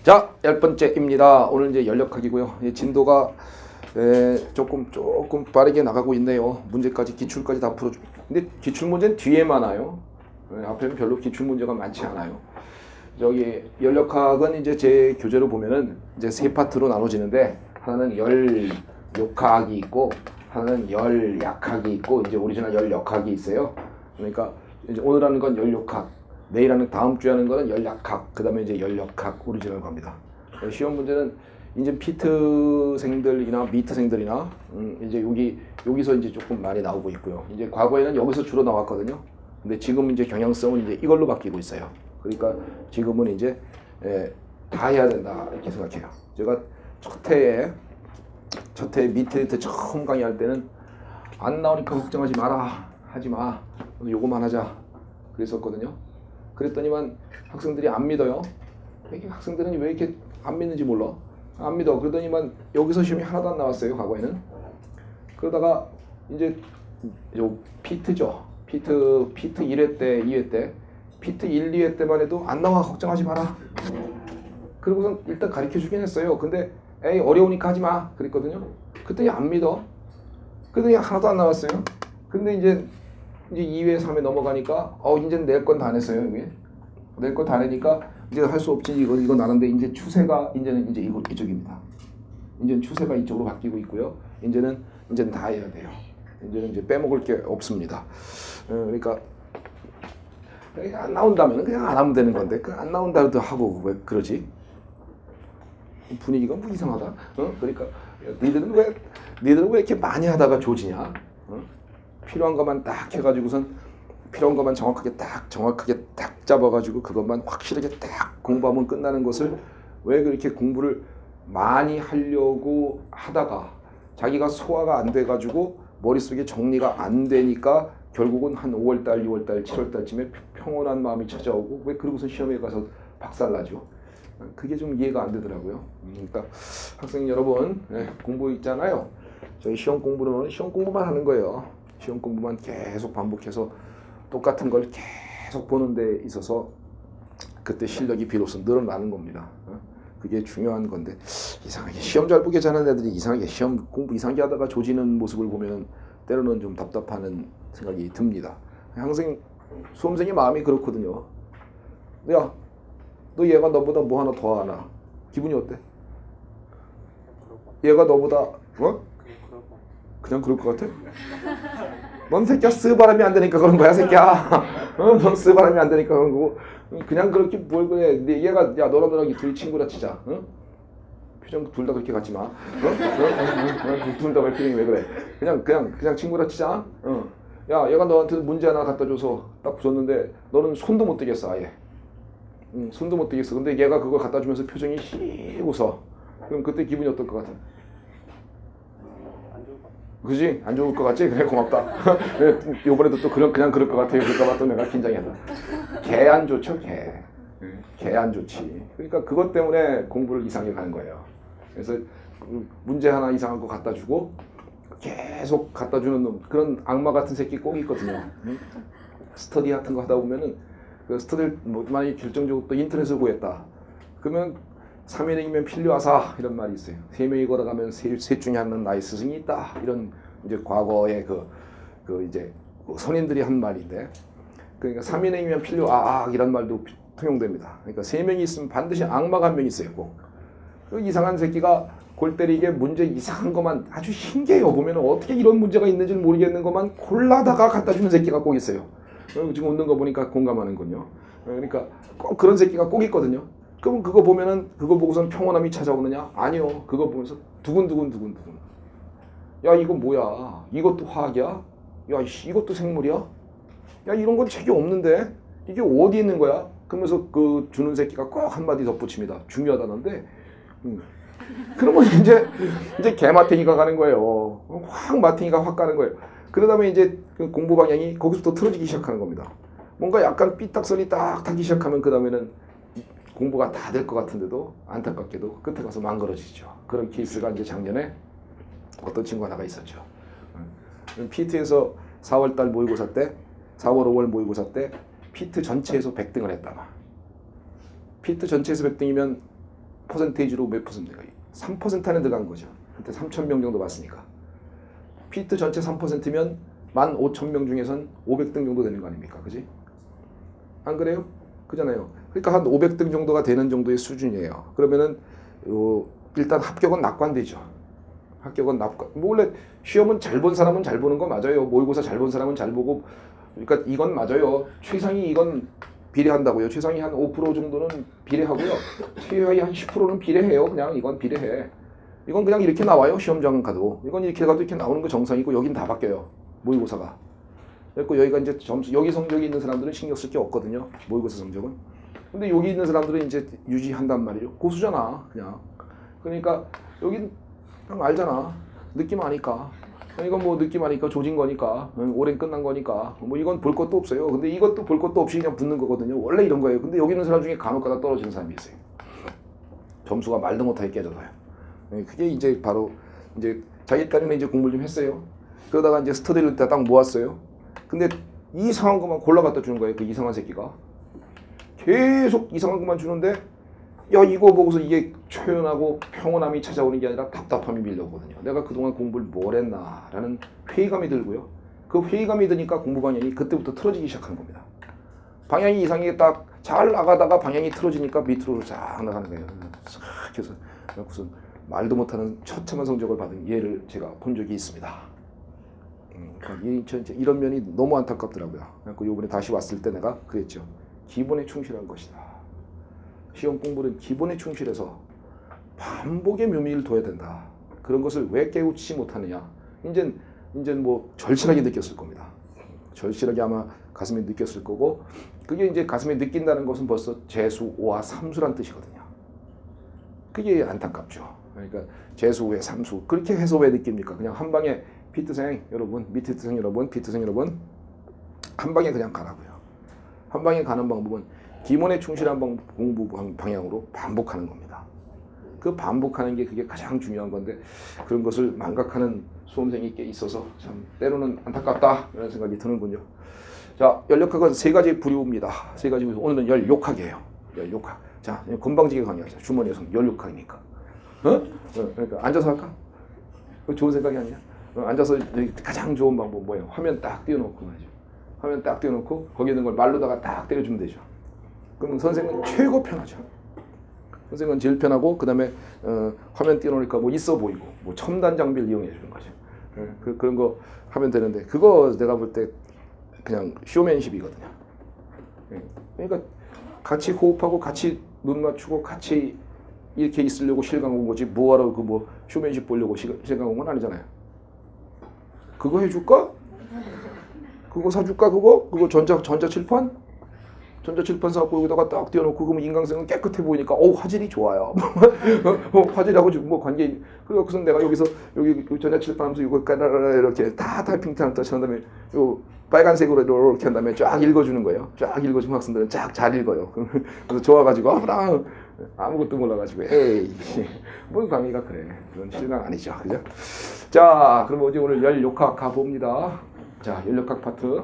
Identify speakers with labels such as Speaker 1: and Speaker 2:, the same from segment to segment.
Speaker 1: 자, 10번째입니다. 오늘 이제 연력학이고요. 진도가 조금 빠르게 나가고 있네요. 문제까지 기출까지 다 풀어줘. 근데 기출 문제는 뒤에만 와요. 앞에는 별로 기출 문제가 많지 않아요. 저기 연력학은 이제 제 교재로 보면은 이제 세 파트로 나눠지는데 하나는 열욕학이 있고 하나는 열약학이 있고 이제 오리지널 열역학이 있어요. 그러니까 이제 오늘 하는 건 열욕학, 내일 하는 다음 주에 하는 거는 열약학, 그 다음에 이제 열역학 오리지널 겁니다. 시험 문제는 이제 피트생들이나 미트생들이나 이제 여기서 이제 조금 많이 나오고 있고요. 이제 과거에는 여기서 주로 나왔거든요. 근데 지금 이제 경향성은 이제 이걸로 바뀌고 있어요. 그러니까 지금은 이제 다 해야 된다 이렇게 생각해요. 제가 첫 해에 미트 때 처음 강의할 때는 안 나오니까 걱정하지 마라, 하지 마, 요거만 하자 그랬었거든요. 그랬더니만 학생들이 안 믿어요. 학생들은 왜 이렇게 안 믿는지 몰라. 안 믿어. 그러더니만 여기서 시험이 하나도 안 나왔어요, 과거에는. 그러다가 이제 요 피트죠. 피트 1회 때, 2회 때, 피트 1, 2회 때만 해도 안 나와, 걱정하지 마라. 그리고선 일단 가르쳐 주긴 했어요. 근데 에이 어려우니까 하지 마 그랬거든요. 그랬더니 안 믿어. 그랬더니 하나도 안 나왔어요. 근데 이제 2회, 3회 넘어가니까 이제는 낼 건 다 냈어요. 이게 낼 건 다 내니까 이제 할 수 없지. 이거 나는데 이제 추세가 이제는 이제 이쪽입니다. 이제는 추세가 이쪽으로 바뀌고 있고요. 이제는 다 해야 돼요. 이제는 이제 빼먹을 게 없습니다. 그러니까 안 나온다면 그냥 안 하면 되는 건데 안 나온다도 하고 왜 그러지? 분위기가 뭐 이상하다. 그러니까 니들은 왜 이렇게 많이 하다가 조지냐? 필요한 것만 딱 해가지고선 필요한 것만 정확하게 딱 잡아가지고 그것만 확실하게 딱 공부하면 끝나는 것을 왜 그렇게 공부를 많이 하려고 하다가 자기가 소화가 안 돼가지고 머릿속에 정리가 안 되니까 결국은 한 5월달, 6월달, 7월달쯤에 평온한 마음이 찾아오고 왜 그러고서 시험에 가서 박살나죠? 그게 좀 이해가 안 되더라고요. 그러니까 학생 여러분 공부 있잖아요. 저희 시험 공부는 시험 공부만 하는 거예요. 시험 공부만 계속 반복해서 똑같은 걸 계속 보는 데 있어서 그때 실력이 비로소 늘어나는 겁니다. 그게 중요한 건데 이상하게 시험 잘 보게 자는 애들이 이상하게 시험 공부 이상하게 하다가 조지는 모습을 보면 때로는 좀 답답하는 생각이 듭니다. 항상 수험생의 마음이 그렇거든요. 야, 너 얘가 너보다 뭐 하나 더 하나? 기분이 어때? 얘가 너보다 그냥 그럴 것 같아? 넌 새끼야 쓰바람이 안 되니까 그런 거야 새끼야. 넌 쓰바람이 안 되니까 그런 거고 그냥 그렇게 뭘 그래. 얘가 야 너랑 둘이 친구라 치자. 표정 둘 다 그렇게 갖지 마. 둘 다 왜 표정이 왜 그래? 그냥 친구라 치자. 야 얘가 너한테 문제 하나 갖다 줘서 딱 줬는데 너는 손도 못 대겠어 아예. 손도 못 대겠어. 근데 얘가 그걸 갖다 주면서 표정이 씩 웃어. 그럼 그때 기분이 어떨 것 같아? 그지? 안 좋을 것 같지? 그래 고맙다. 요번에도 또 그냥 그럴 것 같아요. 그럴까봐 또 내가 긴장했다. 개 안 좋죠? 개 안 좋지. 그러니까 그것 때문에 공부를 이상하게 가는 거예요. 그래서 문제 하나 이상한 거 갖다 주고 계속 갖다 주는 놈, 그런 악마 같은 새끼 꼭 있거든요. 스터디 같은 거 하다 보면은 그 스터디를 만약에 결정적으로 또 인터넷을 구했다. 그러면 3인행이면 필요하사 이런 말이 있어요. 3명이 걸어가면 셋 중에 하나는 나의 스승이 있다. 이런 이제 과거의 그 이제 선인들이 한 말인데, 그러니까 3인행이면 이런 말도 통용됩니다. 그러니까 3명이 있으면 반드시 악마가 한 명 있어요. 꼭. 그 이상한 새끼가 골 때리게 문제 이상한 것만 아주 신기해요. 보면 어떻게 이런 문제가 있는지 모르겠는 것만 골라다가 갖다 주는 새끼가 꼭 있어요. 지금 웃는 거 보니까 공감하는군요. 그러니까 꼭 그런 새끼가 꼭 있거든요. 그럼 그거 보면은 그거 보고선 평온함이 찾아오느냐? 아니요. 그거 보면서 두근두근. 야 이거 뭐야? 이것도 화학이야? 야 이것도 생물이야? 야 이런 건 책이 없는데 이게 어디 있는 거야? 그러면서 그 주는 새끼가 꼭 한마디 덧붙입니다. 중요하다는데. 그러면 이제 개마탱이가 가는 거예요. 마탱이가 확 가는 거예요. 그러다 보면 이제 그 공부 방향이 거기서부터 틀어지기 시작하는 겁니다. 뭔가 약간 삐딱선이 딱 타기 시작하면 그 다음에는 공부가 다 될 것 같은데도 안타깝게도 끝에 가서 망가져지죠. 그런 케이스가 이제 작년에 어떤 친구가 나가 있었죠. 피트에서 4월달 모의고사 때, 4월, 5월 모의고사 때 피트 전체에서 100등을 했다가 피트 전체에서 100등이면 퍼센테이지로 몇 퍼센트가 3% 안에 들어간 거죠. 한때 3,000명 정도 봤으니까. 피트 전체 3%면 15,000명 중에선 500등 정도 되는 거 아닙니까? 그지? 안 그래요? 그잖아요. 그러니까 한 500등 정도가 되는 정도의 수준이에요. 그러면은 일단 합격은 낙관되죠. 합격은 낙관. 뭐 원래 시험은 잘 본 사람은 잘 보는 거 맞아요. 모의고사 잘 본 사람은 잘 보고. 그러니까 이건 맞아요. 최상위 이건 비례한다고요. 최상위 한 5% 정도는 비례하고요. 최하위 한 10%는 비례해요. 그냥 이건 비례해. 이건 그냥 이렇게 나와요. 시험장 가도. 이건 이렇게 가도 이렇게 나오는 거 정상이고 여긴 다 바뀌어요. 모의고사가. 그리고 여기가 이제 점수, 여기 성적이 있는 사람들은 신경 쓸 게 없거든요. 모의고사 성적은. 근데 여기 있는 사람들은 이제 유지한단 말이에요. 고수잖아. 그냥. 그러니까 여긴 그냥 알잖아. 느낌 아니까. 이건 뭐 느낌 아니까 조진 거니까. 오랜 끝난 거니까. 뭐 이건 볼 것도 없어요. 근데 이것도 볼 것도 없이 그냥 붙는 거거든요. 원래 이런 거예요. 근데 여기 있는 사람 중에 간혹 가다 떨어지는 사람이 있어요. 점수가 말도 못하게 깨져서요. 그게 이제 바로 이제 자기 딴에는 이제 공부를 좀 했어요. 그러다가 이제 스터디를 딱 모았어요. 근데 이상한 것만 골라 갖다 주는 거예요. 그 이상한 새끼가. 계속 이상한 것만 주는데 야 이거 보고서 이게 초연하고 평온함이 찾아오는 게 아니라 답답함이 밀려오거든요. 내가 그동안 공부를 뭘 했나 라는 회의감이 들고요. 그 회의감이 드니까 공부 방향이 그때부터 틀어지기 시작하는 겁니다. 방향이 이상하게 딱 잘 나가다가 방향이 틀어지니까 밑으로 쫙 나가는 거예요. 그래서 무슨 말도 못하는 처참한 성적을 받은 예를 제가 본 적이 있습니다. 이런 면이 너무 안타깝더라고요. 그래서 이번에 다시 왔을 때 내가 그랬죠. 기본에 충실한 것이다. 시험 공부는 기본에 충실해서 반복의 묘미를 둬야 된다. 그런 것을 왜 깨우치지 못하느냐. 이제 뭐 절실하게 느꼈을 겁니다. 절실하게 아마 가슴에 느꼈을 거고, 그게 이제 가슴에 느낀다는 것은 벌써 재수 5와 3수란 뜻이거든요. 그게 안타깝죠. 그러니까 재수 5에 3수 그렇게 해서 왜 느낍니까? 그냥 한 방에 피트생 여러분, 미트생 여러분, 피트생 여러분 한 방에 그냥 가라고요. 한 방에 가는 방법은 기본에 충실한 공부 방향으로 반복하는 겁니다. 그 반복하는 게 그게 가장 중요한 건데 그런 것을 망각하는 수험생이 꽤 있어서 참 때로는 안타깝다 이런 생각이 드는군요. 자, 연력학은 세 가지 부류입니다. 세 가지 부류. 오늘은 연욕학이에요. 연욕학. 자, 건방지게 강의하자. 주머니에서 연욕학이니까. 그러니까 앉아서 할까? 좋은 생각이 아니야? 앉아서 가장 좋은 방법 뭐예요? 화면 딱 띄워놓고 말이죠. 화면 딱 띄워놓고 거기 있는 걸 말로다가 딱 때려주면 되죠. 그러면 선생은 최고 편하죠. 선생은 제일 편하고 그 다음에 화면 띄워놓으니까 뭐 있어 보이고 뭐 첨단 장비를 이용해 주는 거죠. 그런 거 하면 되는데 그거 내가 볼 때 그냥 쇼맨십이거든요. 그러니까 같이 호흡하고 같이 눈 맞추고 같이 이렇게 있으려고 실강 온 거지 뭐하러 그 뭐 쇼맨십 보려고 실강 온 건 아니잖아요. 그거 해줄까? 그거 사줄까? 그거 전자칠판? 전자칠판 사갖고 여기다가 딱 띄워놓고 그러면 인강생은 깨끗해 보이니까 화질이 좋아요. 화질하고 뭐 관계. 그래서 내가 여기서 여기 전자칠판 하면서 이거 까라라라 이렇게 다 타이핑 한 다음에 요 빨간색으로 이렇게 한 다음에 쫙 읽어주는 거예요. 쫙 읽어주면 학생들은 쫙 잘 읽어요. 그래서 좋아가지고 아무것도 몰라가지고 에이 뭔 강의가 그래. 그건 실강 아니죠. 그죠? 자, 그럼 이제 오늘 연욕학 가봅니다. 자, 연력학 파트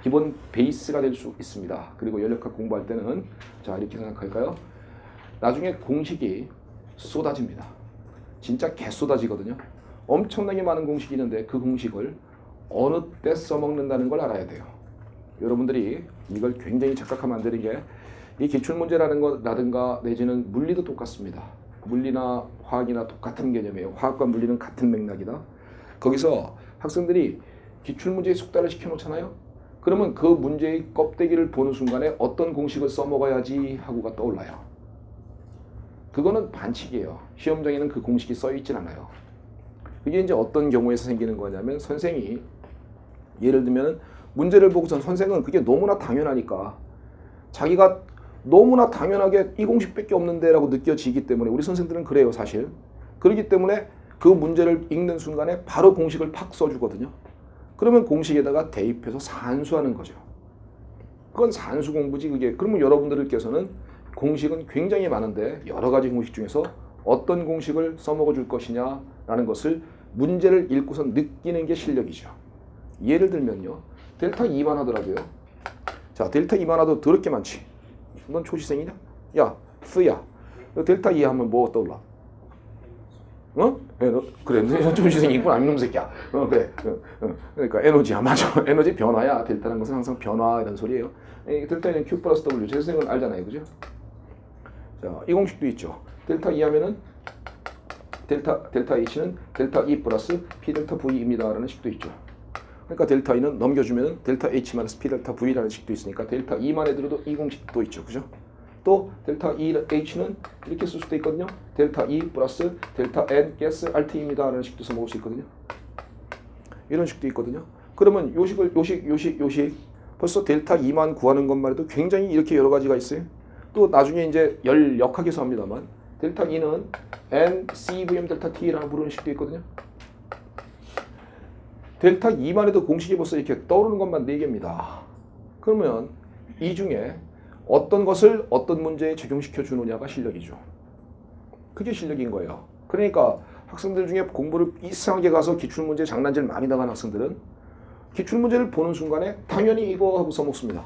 Speaker 1: 기본 베이스가 될 수 있습니다. 그리고 연력학 공부할 때는 자 이렇게 생각할까요? 나중에 공식이 쏟아집니다. 진짜 개 쏟아지거든요. 엄청나게 많은 공식이 있는데 그 공식을 어느 때 써먹는다는 걸 알아야 돼요. 여러분들이 이걸 굉장히 착각하면 안 되는 게 이 기출문제라는 거라든가 내지는 물리도 똑같습니다. 물리나 화학이나 똑같은 개념이에요. 화학과 물리는 같은 맥락이다. 거기서 학생들이 기출문제에 숙달을 시켜놓잖아요. 그러면 그 문제의 껍데기를 보는 순간에 어떤 공식을 써먹어야지 하고가 떠올라요. 그거는 반칙이에요. 시험장에는 그 공식이 써있진 않아요. 이게 이제 어떤 경우에서 생기는 거냐면 선생이 예를 들면 문제를 보고선 선생은 그게 너무나 당연하니까 자기가 너무나 당연하게 이 공식밖에 없는데 라고 느껴지기 때문에 우리 선생들은 그래요 사실. 그렇기 때문에 그 문제를 읽는 순간에 바로 공식을 팍 써주거든요. 그러면 공식에다가 대입해서 산수하는 거죠. 그건 산수 공부지 그게. 그러면 여러분들께서는 공식은 굉장히 많은데 여러 가지 공식 중에서 어떤 공식을 써먹어 줄 것이냐라는 것을 문제를 읽고서 느끼는 게 실력이죠. 예를 들면요. 델타 2만 하더라도요. 자, 델타 2만 하도 더럽게 많지. 넌 초시생이냐? 야, 쓰야. 델타 E 하면 뭐 떠올라? 그래, 조시생이 있구나, 이놈 새끼야. 그래. 그러니까 에너지야, 맞아. 에너지 변화야. 델타라는 것은 항상 변화 이런 소리예요. 델타는 Q 플러스 W, 제 선생은 알잖아요, 그죠? 자, 이 공식도 있죠. 델타 E 하면은 델타 H는 델타 E 플러스 P 델타 V입니다라는 식도 있죠. 그러니까 델타 E는 넘겨주면은 델타 H 마이너스 P 델타 V라는 식도 있으니까 델타 E만 해들어도 이 공식도 있죠, 그죠? 또 델타 H는 이렇게 쓸 수도 있거든요. 델타 E 플러스 델타 N 가스 RT입니다 라는 식도 써먹을 수 있거든요. 이런 식도 있거든요. 그러면 요식 벌써 델타 E만 구하는 것만 해도 굉장히 이렇게 여러 가지가 있어요. 또 나중에 이제 열역학에서 합니다만 델타 E는 NCVM 델타 T라고 부르는 식도 있거든요. 델타 E만 해도 공식이 벌써 이렇게 떠오르는 것만 4개입니다. 그러면 이 중에 어떤 것을 어떤 문제에 적용시켜 주느냐가 실력이죠. 그게 실력인 거예요. 그러니까 학생들 중에 공부를 이상하게 가서 기출문제 장난질 많이 나간 학생들은 기출문제를 보는 순간에 당연히 이거 하고 써먹습니다.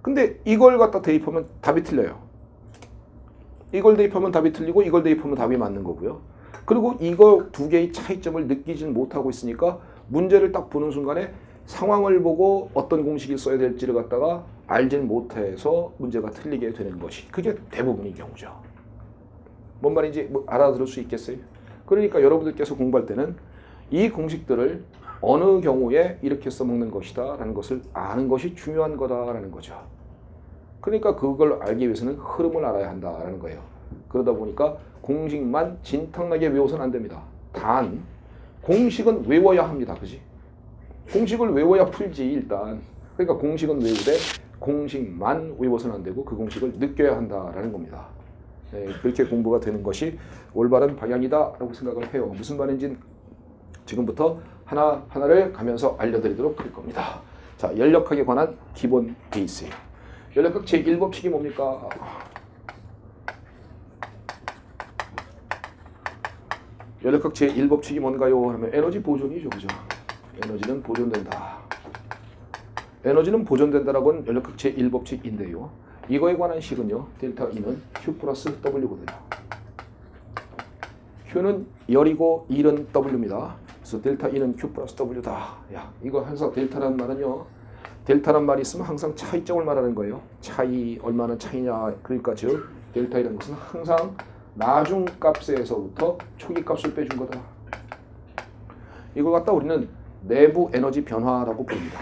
Speaker 1: 근데 이걸 갖다 대입하면 답이 틀려요. 이걸 대입하면 답이 틀리고 이걸 대입하면 답이 맞는 거고요. 그리고 이거 두 개의 차이점을 느끼지는 못하고 있으니까 문제를 딱 보는 순간에 상황을 보고 어떤 공식을 써야 될지를 갖다가 알지는 못해서 문제가 틀리게 되는 것이 그게 대부분의 경우죠. 뭔 말인지 알아들을 수 있겠어요? 그러니까 여러분들께서 공부할 때는 이 공식들을 어느 경우에 이렇게 써먹는 것이다 라는 것을 아는 것이 중요한 거다라는 거죠. 그러니까 그걸 알기 위해서는 흐름을 알아야 한다라는 거예요. 그러다 보니까 공식만 진탕나게 외워서는 안 됩니다. 단 공식은 외워야 합니다. 그지? 공식을 외워야 풀지 일단. 그러니까 공식은 외우되 공식만 외워서는 안 되고 그 공식을 느껴야 한다라는 겁니다. 네, 그렇게 공부가 되는 것이 올바른 방향이다라고 생각을 해요. 무슨 말인지 지금부터 하나하나를 가면서 알려드리도록 할 겁니다. 자, 연력학에 관한 기본 베이스. 연력학 제1법칙이 뭡니까? 연력학 제1법칙이 뭔가요? 하면 에너지 보존이죠. 그죠? 에너지는 보존된다. 에너지는 보존된다라고 하는 연력학 제1법칙인데요. 이거에 관한 식은요. 델타 E는 Q 플러스 W거든요. Q는 열이고 E는 W입니다. 그래서 델타 E는 Q 플러스 W다. 야, 이거 항상 델타라는 말은요. 델타란 말이 있으면 항상 차이점을 말하는 거예요. 차이 얼마나 차이냐. 그러니까 즉 델타이라는 것은 항상 나중값에서부터 초기값을 빼준 거다. 이걸 갖다 우리는 내부 에너지 변화라고 부릅니다.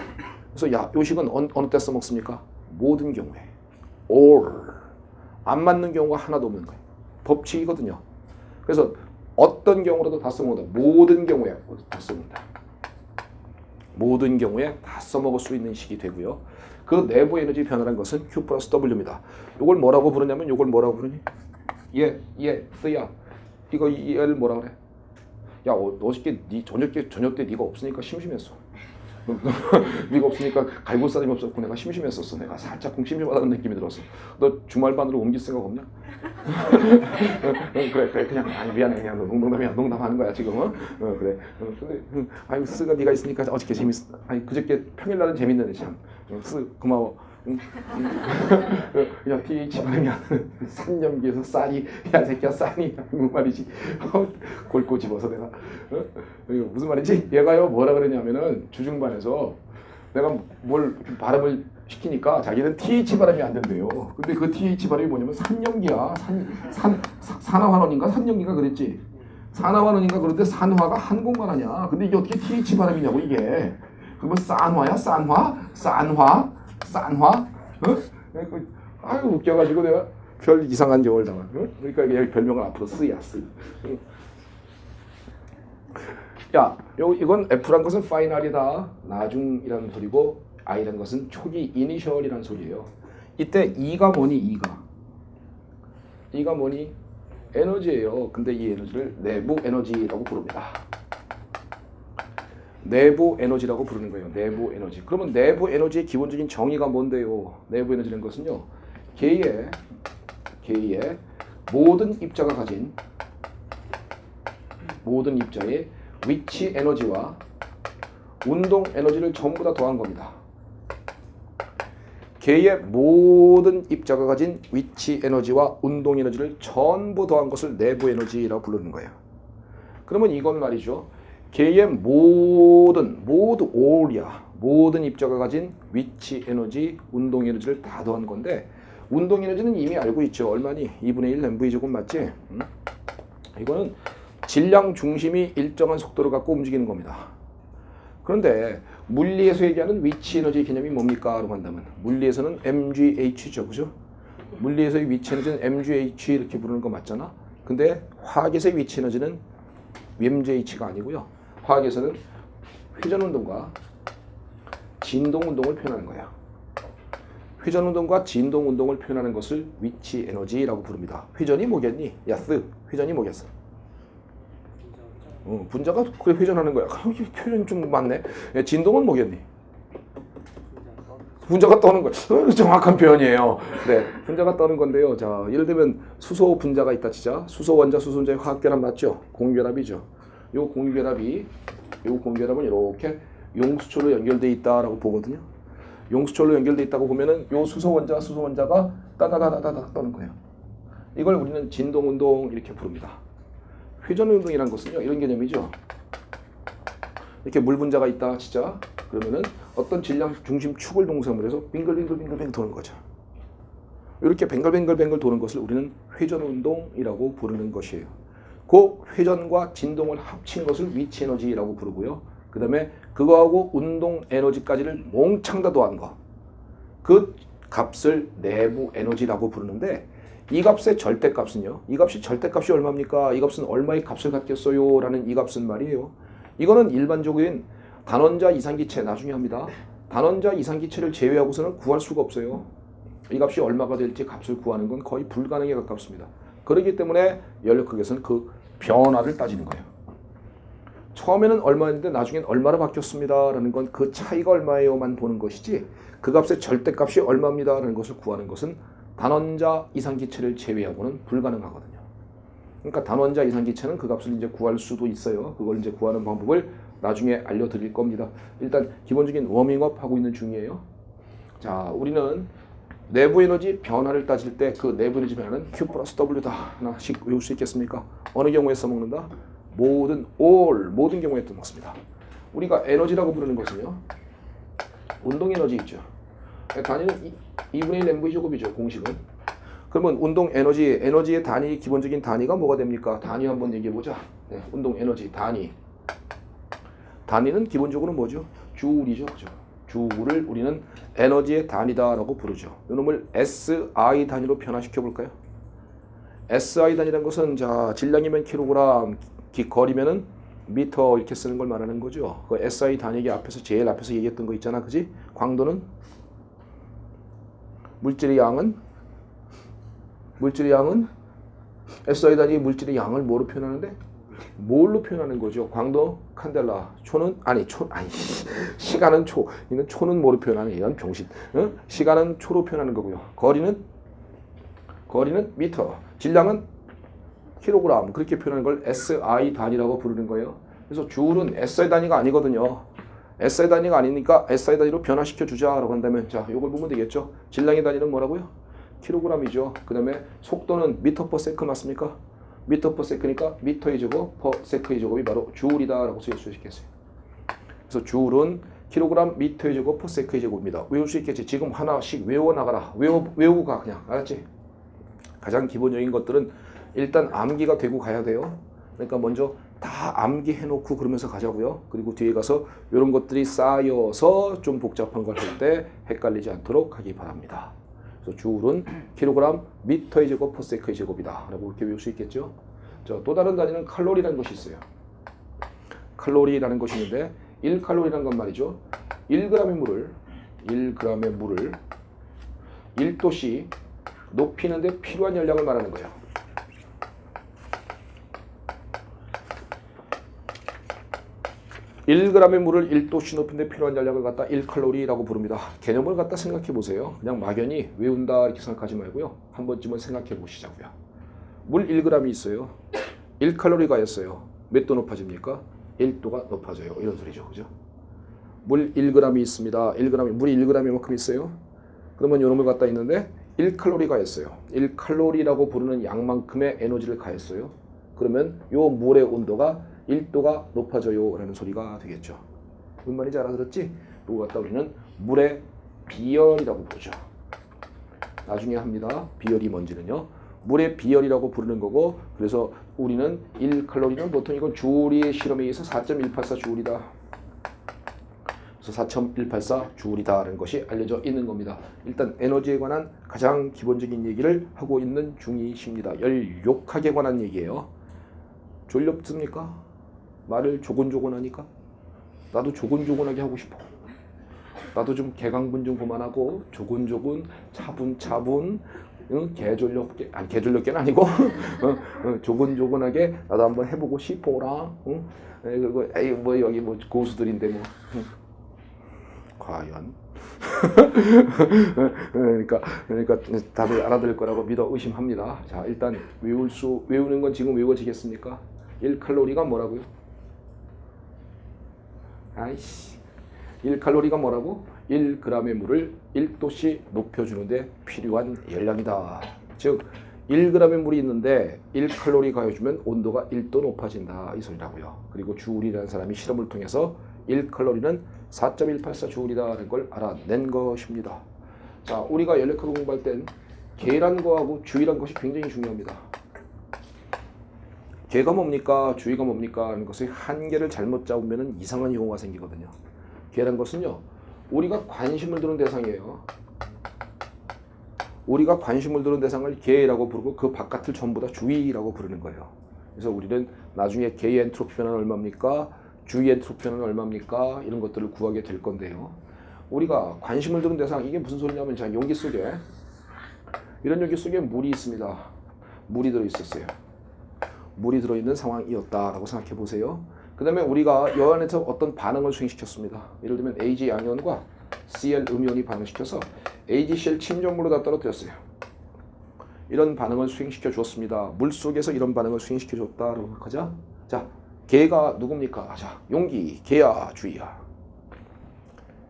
Speaker 1: 그래서 야, 요 식은 어느 때 써먹습니까? 모든 경우에. all. 안 맞는 경우가 하나도 없는 거예요. 법칙이거든요. 그래서 어떤 경우라도 다 써먹는다. 모든 경우에 다 써먹는다. 모든 경우에 다 써먹을 수 있는 식이 되고요. 그 내부 에너지 변화라는 것은 Q 플러스 W입니다. 이걸 뭐라고 부르냐면 이걸 뭐라고 부르니? 쓰야. 이거 얘를 뭐라 그래? 야, 어저께 저녁 때 네가 없으니까 심심했어. 네가 없으니까 갈굴 사람이 없었고 내가 심심했었어. 내가 살짝 심심하다는 느낌이 들었어. 너 주말반으로 옮길 생각 없냐? 그래 그냥 아니 미안해 그냥 농담이야 농담하는 거야 지금은. 그래. 근데 아유 쓰가 네가 있으니까 어저께 재밌어. 아니 그저께 평일날은 재밌는데 참. 쓰 고마워. 야 TH 말이야 산염기에서 쌀이 야 새끼야 쌀이 뭐 말이지. 골고 집어서 내가 이거 무슨 말이지? 얘가요 뭐라 그러냐면은 주중반에서 내가 뭘 발음을 시키니까 자기는 TH 발음이 안 된대요. 근데 그 TH 발음이 뭐냐면 산염기야. 산화환원인가 산염기가 그랬지. 산화환원인가 그런데 산화가 한국말 아니야. 근데 이게 어떻게 TH 발음이냐고 이게. 그러면 산화야 산화? 아유 웃겨가지고 내가 별 이상한 경우를 당한. 그러니까 얘 별명을 앞으로 쓰야 쓰. 야, 이건 F란 것은 파이널이다. 나중이라는 소리고 I라는 것은 초기 이니셜이라는 소리예요. 이때 E가 뭐니? E가 뭐니? 에너지예요. 근데 이 에너지를 내부 에너지라고 부릅니다. 내부 에너지라고 부르는 거예요. 내부 에너지. 그러면 내부 에너지의 기본적인 정의가 뭔데요? 내부 에너지라는 것은요. 개의 모든 입자가 가진 모든 입자의 위치 에너지와 운동 에너지를 전부 다 더한 겁니다. 개의 모든 입자가 가진 위치 에너지와 운동 에너지를 전부 더한 것을 내부 에너지라고 부르는 거예요. 그러면 이건 말이죠. 개의 모두 all이야. 모든 입자가 가진 위치 에너지, 운동 에너지를 다 더한 건데 운동 에너지는 이미 알고 있죠. 얼마니? 2분의 1 mv 제곱 맞지? 이거는 질량 중심이 일정한 속도를 갖고 움직이는 겁니다. 그런데 물리에서 얘기하는 위치 에너지 개념이 뭡니까? 라고 한다면 물리에서는 mgh죠. 그죠? 물리에서의 위치 에너지는 mgh 이렇게 부르는 거 맞잖아? 근데 화학에서의 위치 에너지는 mgh가 아니고요. 화학에서는 회전운동과 진동운동을 표현하는 거예요. 회전운동과 진동운동을 표현하는 것을 위치 에너지라고 부릅니다. 회전이 뭐겠니? 야스. 회전이 뭐겠어? 분자가 그래 회전하는 거야. 표현 좀 맞네. 진동은 뭐겠니? 분자가 떠는 거야. 정확한 표현이에요. 네, 분자가 떠는 건데요. 자, 예를 들면 수소 분자가 있다 치자. 수소 원자, 수소 원자의 화학결합 맞죠? 공결합이죠. 요 공결합은 이렇게 용수철로 연결돼 있다라고 보거든요. 용수철로 연결돼 있다고 보면은 요 수소 원자가 따다다다다 떠는 거예요. 이걸 우리는 진동운동 이렇게 부릅니다. 회전운동이라는 것은요, 이런 개념이죠. 이렇게 물 분자가 있다 치자. 그러면은 어떤 질량 중심 축을 동상으로 해서 빙글빙글 도는 거죠. 이렇게 뱅글뱅글 도는 것을 우리는 회전운동이라고 부르는 것이에요. 그 회전과 진동을 합친 것을 위치 에너지라고 부르고요. 그 다음에 그거하고 운동 에너지까지를 몽창 다 더한 거. 그 값을 내부 에너지라고 부르는데 이 값의 절대값은요. 이 값이 절대값이 얼마입니까? 이 값은 얼마의 값을 갖겠어요? 라는 이 값은 말이에요. 이거는 일반적인 단원자 이상기체 나중에 합니다. 단원자 이상기체를 제외하고서는 구할 수가 없어요. 이 값이 얼마가 될지 값을 구하는 건 거의 불가능에 가깝습니다. 그렇기 때문에 연력학에서는 그 변화를 따지는 거예요. 처음에는 얼마였는데 나중엔 얼마로 바뀌었습니다. 라는 건 그 차이가 얼마예요만 보는 것이지 그 값의 절대값이 얼마입니다. 라는 것을 구하는 것은 단원자 이상기체를 제외하고는 불가능하거든요. 그러니까 단원자 이상기체는 그 값을 이제 구할 수도 있어요. 그걸 이제 구하는 방법을 나중에 알려드릴 겁니다. 일단 기본적인 워밍업 하고 있는 중이에요. 자, 우리는 내부 에너지 변화를 따질 때 그 내부 에너지 변화는 Q 플러스 W다. 하나씩 외울 수 있겠습니까? 어느 경우에 써먹는다? 모든 경우에 써먹습니다. 우리가 에너지라고 부르는 것은요. 운동 에너지 있죠. 단위는 2분의 1 mv 제곱이죠. 공식은. 그러면 운동 에너지의 단위, 기본적인 단위가 뭐가 됩니까? 단위 한번 얘기해보자. 네, 운동 에너지 단위. 단위는 기본적으로 뭐죠? 주울이죠. 그죠? 주울을 우리는 에너지의 단위다라고 부르죠. 이놈을 SI 단위로 변화시켜 볼까요? SI 단위라는 것은 자 질량이면 킬로그램, 거리면은 미터 이렇게 쓰는 걸 말하는 거죠. 그 SI 단위기 앞에서 제일 앞에서 얘기했던 거 있잖아, 그지? 광도는 물질의 양은 SI 단위 물질의 양을 뭐로 표현하는데? 뭘로 표현하는 거죠? 광도 칸델라, 시간은 초. 이건 초는 뭐로 표현하는 이런 병신. 응? 시간은 초로 표현하는 거고요. 거리는 미터, 질량은 킬로그램 그렇게 표현하는 걸 SI 단위라고 부르는 거예요. 그래서 주울은 SI 단위가 아니거든요. SI 단위가 아니니까 SI 단위로 변화시켜 주자라고 한다면 자, 이걸 보면 되겠죠. 질량의 단위는 뭐라고요? 킬로그램이죠. 그 다음에 속도는 미터 퍼 세컨 맞습니까? 미터 퍼 세컨이니까 미터의 제곱 퍼 세컨의 제곱이 바로 주울이다라고 쓸 수 있겠어요. 그래서 주울은 킬로그램 미터의 제곱 퍼 세컨의 제곱입니다. 외울 수 있겠지. 지금 하나씩 외워나가라. 외우고 가 그냥. 알았지? 가장 기본적인 것들은 일단 암기가 되고 가야 돼요. 그러니까 먼저 다 암기해놓고 그러면서 가자고요. 그리고 뒤에 가서 이런 것들이 쌓여서 좀 복잡한 걸 할 때 헷갈리지 않도록 하기 바랍니다. 그래서 주울은 킬로그램 미터의 제곱 퍼 세컨의 제곱이다 라고 이렇게 외울 수 있겠죠. 또 다른 단위는 칼로리라는 것이 있어요. 칼로리라는 것이 있는데 1칼로리라는 건 말이죠. 1g의 물을 1도씨 높이는데 필요한 열량을 말하는 거예요. 1g의 물을 1도씨 높이는데 필요한 열량을 갖다 1칼로리라고 부릅니다. 개념을 갖다 생각해 보세요. 그냥 막연히 외운다 이렇게 생각하지 말고요. 한 번쯤은 생각해 보시자고요. 물 1g이 있어요. 1칼로리가 였어요. 몇 도 높아집니까? 1도가 높아져요. 이런 소리죠. 그죠? 물 1g이 있습니다. 물이 1g이 만큼 있어요. 그러면 이놈을 갖다 있는데 1칼로리 가했어요. 1칼로리라고 부르는 양만큼의 에너지를 가했어요. 그러면 요 물의 온도가 1도가 높아져요 라는 소리가 되겠죠. 무슨 말인지 알아들었지? 이거 갖다 우리는 물의 비열이라고 부르죠. 나중에 합니다. 비열이 뭔지는요. 물의 비열이라고 부르는 거고, 그래서 우리는 1칼로리는 보통 이건 주울이 실험에 의해서 4.184 주울이다. 그래서 4.184 주울이다라는 것이 알려져 있는 겁니다. 일단 에너지에 관한 가장 기본적인 얘기를 하고 있는 중이십니다. 열욕학에 관한 얘기예요. 졸렵습니까? 말을 조곤조곤하니까? 나도 조곤조곤하게 하고 싶어. 나도 좀 개강분 좀 그만하고 조곤조곤 차분차분 개졸렵게, 아니 개졸렵게는 아니고 조곤조곤하게 나도 한번 해보고 싶어라. 그리고 에이 뭐 여기 뭐 고수들인데 뭐 과연 그러니까 다들 알아들을 거라고 믿어 의심합니다. 자, 일단 외우는 건 지금 외워지겠습니까? 1칼로리가 뭐라고요? 아이씨, 1칼로리가 뭐라고? 1g의 물을 1도씩 높여주는데 필요한 열량이다. 즉 1g의 물이 있는데 1칼로리 가해주면 온도가 1도 높아진다, 이 소리라고요. 그리고 주울이라는 사람이 실험을 통해서 1칼로리는 4.184 주울이다라는 걸 알아낸 것입니다. 자, 우리가 연력학을 공부할 땐 계란 거하고 주의란 것이 굉장히 중요합니다. 계가 뭡니까? 주의가 뭡니까? 하는 것의 한계를 잘못 잡으면 이상한 용어가 생기거든요. 계란 것은요, 우리가 관심을 두는 대상이에요. 우리가 관심을 두는 대상을 계라고 부르고 그 바깥을 전부 다 주의라고 부르는 거예요. 그래서 우리는 나중에 계의 엔트로피는 얼마입니까? 주의 엔트로피는 얼마입니까? 이런 것들을 구하게 될 건데요. 우리가 관심을 두는 대상, 이게 무슨 소리냐면, 자, 용기 속에, 이런 용기 속에 물이 있습니다. 물이 들어있었어요. 물이 들어있는 상황이었다라고 생각해 보세요. 그 다음에 우리가 여 안에서 어떤 반응을 수행시켰습니다. 예를 들면 AG 양이온과 Cl 음이온이 반응시켜서 AgCl 침전물로 다 떨어뜨렸어요. 이런 반응을 수행시켜 주었습니다. 물 속에서 이런 반응을 수행시켜 줬다라고 하자. 자, 개가 누굽니까? 자, 용기, 개야, 주의야.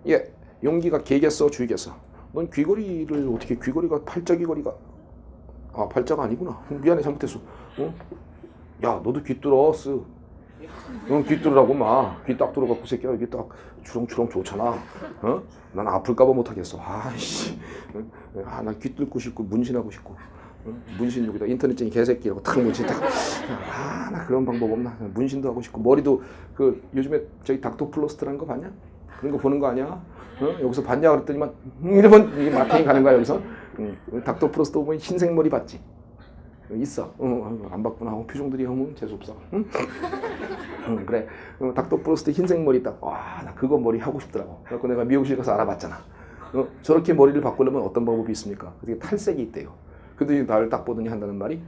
Speaker 1: 예, 용기가 개겠어, 주의겠어? 넌 귀걸이를 어떻게, 귀걸이가 팔자 귀걸이가, 아, 팔자가 아니구나. 미안해, 잘못했어. 야, 너도 귀 뚫어, 쓰. 넌 귀 뚫으라고, 마. 귀 딱 뚫어갖고, 새끼야, 이게 딱 주렁주렁 좋잖아. 난 아플까봐 못하겠어. 아이씨. 아, 나 귀 뚫고 싶고, 문신하고 싶고. 문신 여기다 인터넷쟁이 개새끼라고 탁 문신 딱. 아, 나 그런 방법 없나? 문신도 하고 싶고, 머리도 그 요즘에 저기 닥터플로스트라는 거 봤냐? 그런 거 보는 거 아니야? 여기서 봤냐 그랬더니만 이러면 이게 마탱이 가는 거야 여기서. 닥터플로스트 보면 흰색 머리 봤지? 있어. 안 봤구나. 표정들이 하면 재수없어. 응? 그래. 닥터플로스트 흰색 머리 딱. 와, 나 그거 머리 하고 싶더라고. 그래서 내가 미용실 가서 알아봤잖아. 저렇게 머리를 바꾸려면 어떤 방법이 있습니까? 그게 탈색이 있대요. 근데 나를 딱 보더니 한다는 말이,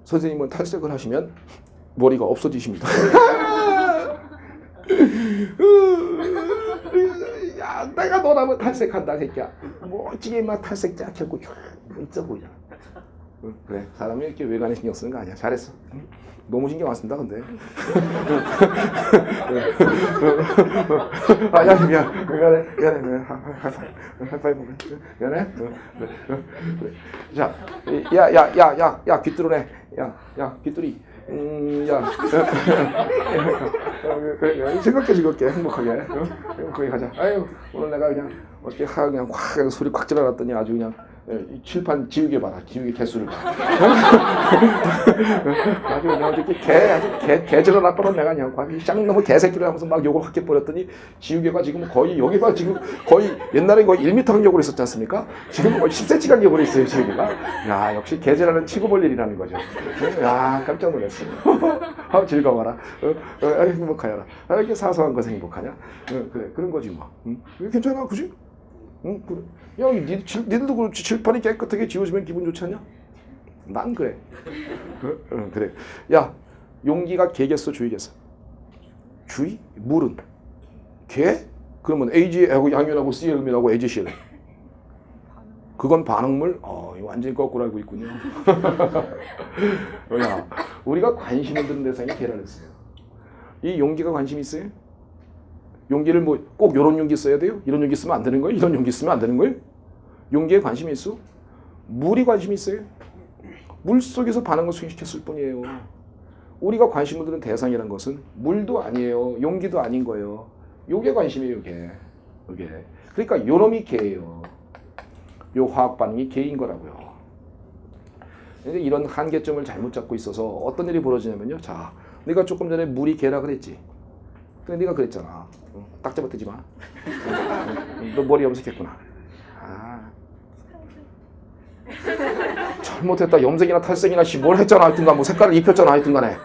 Speaker 1: 선생님은 탈색을 하시면 머리가 없어지십니다. 야, 내가 너라면 탈색한다, 새끼야. 멋지게 막 탈색 쫙 하고 있어 보이잖아. 그래, 사람이 이렇게 외관에 신경 쓰는 거 아니야. 잘했어. 너무 신경 안 쓴다, 근데. 아, 야, 미안해. 하이파이브. 미안해. 자, 야, 귀뚜루네. 야, 귀뚜리. 그래, 즐겁게 행복하게 가자. 아유, 오늘 내가 그냥 어떻게 그냥 확 소리 꽉 질러놨더니 아주 그냥 칠판 지우개 봐라. 지우개 개수를 봐. 아주 그냥 이렇게 개 질러놨더니 내가 그냥 쌍 너무 개새끼를 하면서 막 욕을 확 해버렸더니 지우개가 지금 거의 여기가 지금 거의 옛날에 거의 1m 간격으로 있었지 않습니까? 지금 거의 10cm 간격으로 있어요, 지우개가. 야, 역시 개질하는 치고 볼 일이라는 거죠. 야, 깜짝 놀랐어. 즐거워라. 행복하여라. 이렇게 사소한 것에 행복하냐? 그래, 그런 거지 뭐. 괜찮아, 그지? 그래. 야, 니들도 그렇지. 칠판이 깨끗하게 지워지면 기분 좋지 않냐? 난 그래. 그래. 야, 용기가 개겠어, 주의겠어? 주의? 물은? 개? 그러면 Ag하고 양면하고 Cl 음이라고 AgCl. 그건 반응물? 이거 완전히 거꾸로 알고 있군요. 야, 우리가 관심을 드는 대상이 개라는 했어요. 이 용기가 관심 있어요? 용기를 뭐 꼭 이런 용기 써야 돼요? 이런 용기 쓰면 안 되는 거예요? 이런 용기 쓰면 안 되는 거예요? 용기에 관심이 있어? 물이 관심이 있어요? 물 속에서 반응을 수행시켰을 뿐이에요. 우리가 관심을 두는 대상이라는 것은 물도 아니에요. 용기도 아닌 거예요. 요게 관심이에요, 요게. 그러니까 요놈이 개예요. 요 화학 반응이 개인 거라고요. 근데 이런 한계점을 잘못 잡고 있어서 어떤 일이 벌어지냐면요. 자, 내가 조금 전에 물이 개라 그랬지. 근데 네가 그랬잖아. 딱 잡아뜨지 마. 너 머리 염색했구나. 아. 잘못했다. 염색이나 탈색이나 뭘 했잖아. 하여튼간 뭐 색깔을 입혔잖아. 하여튼간에.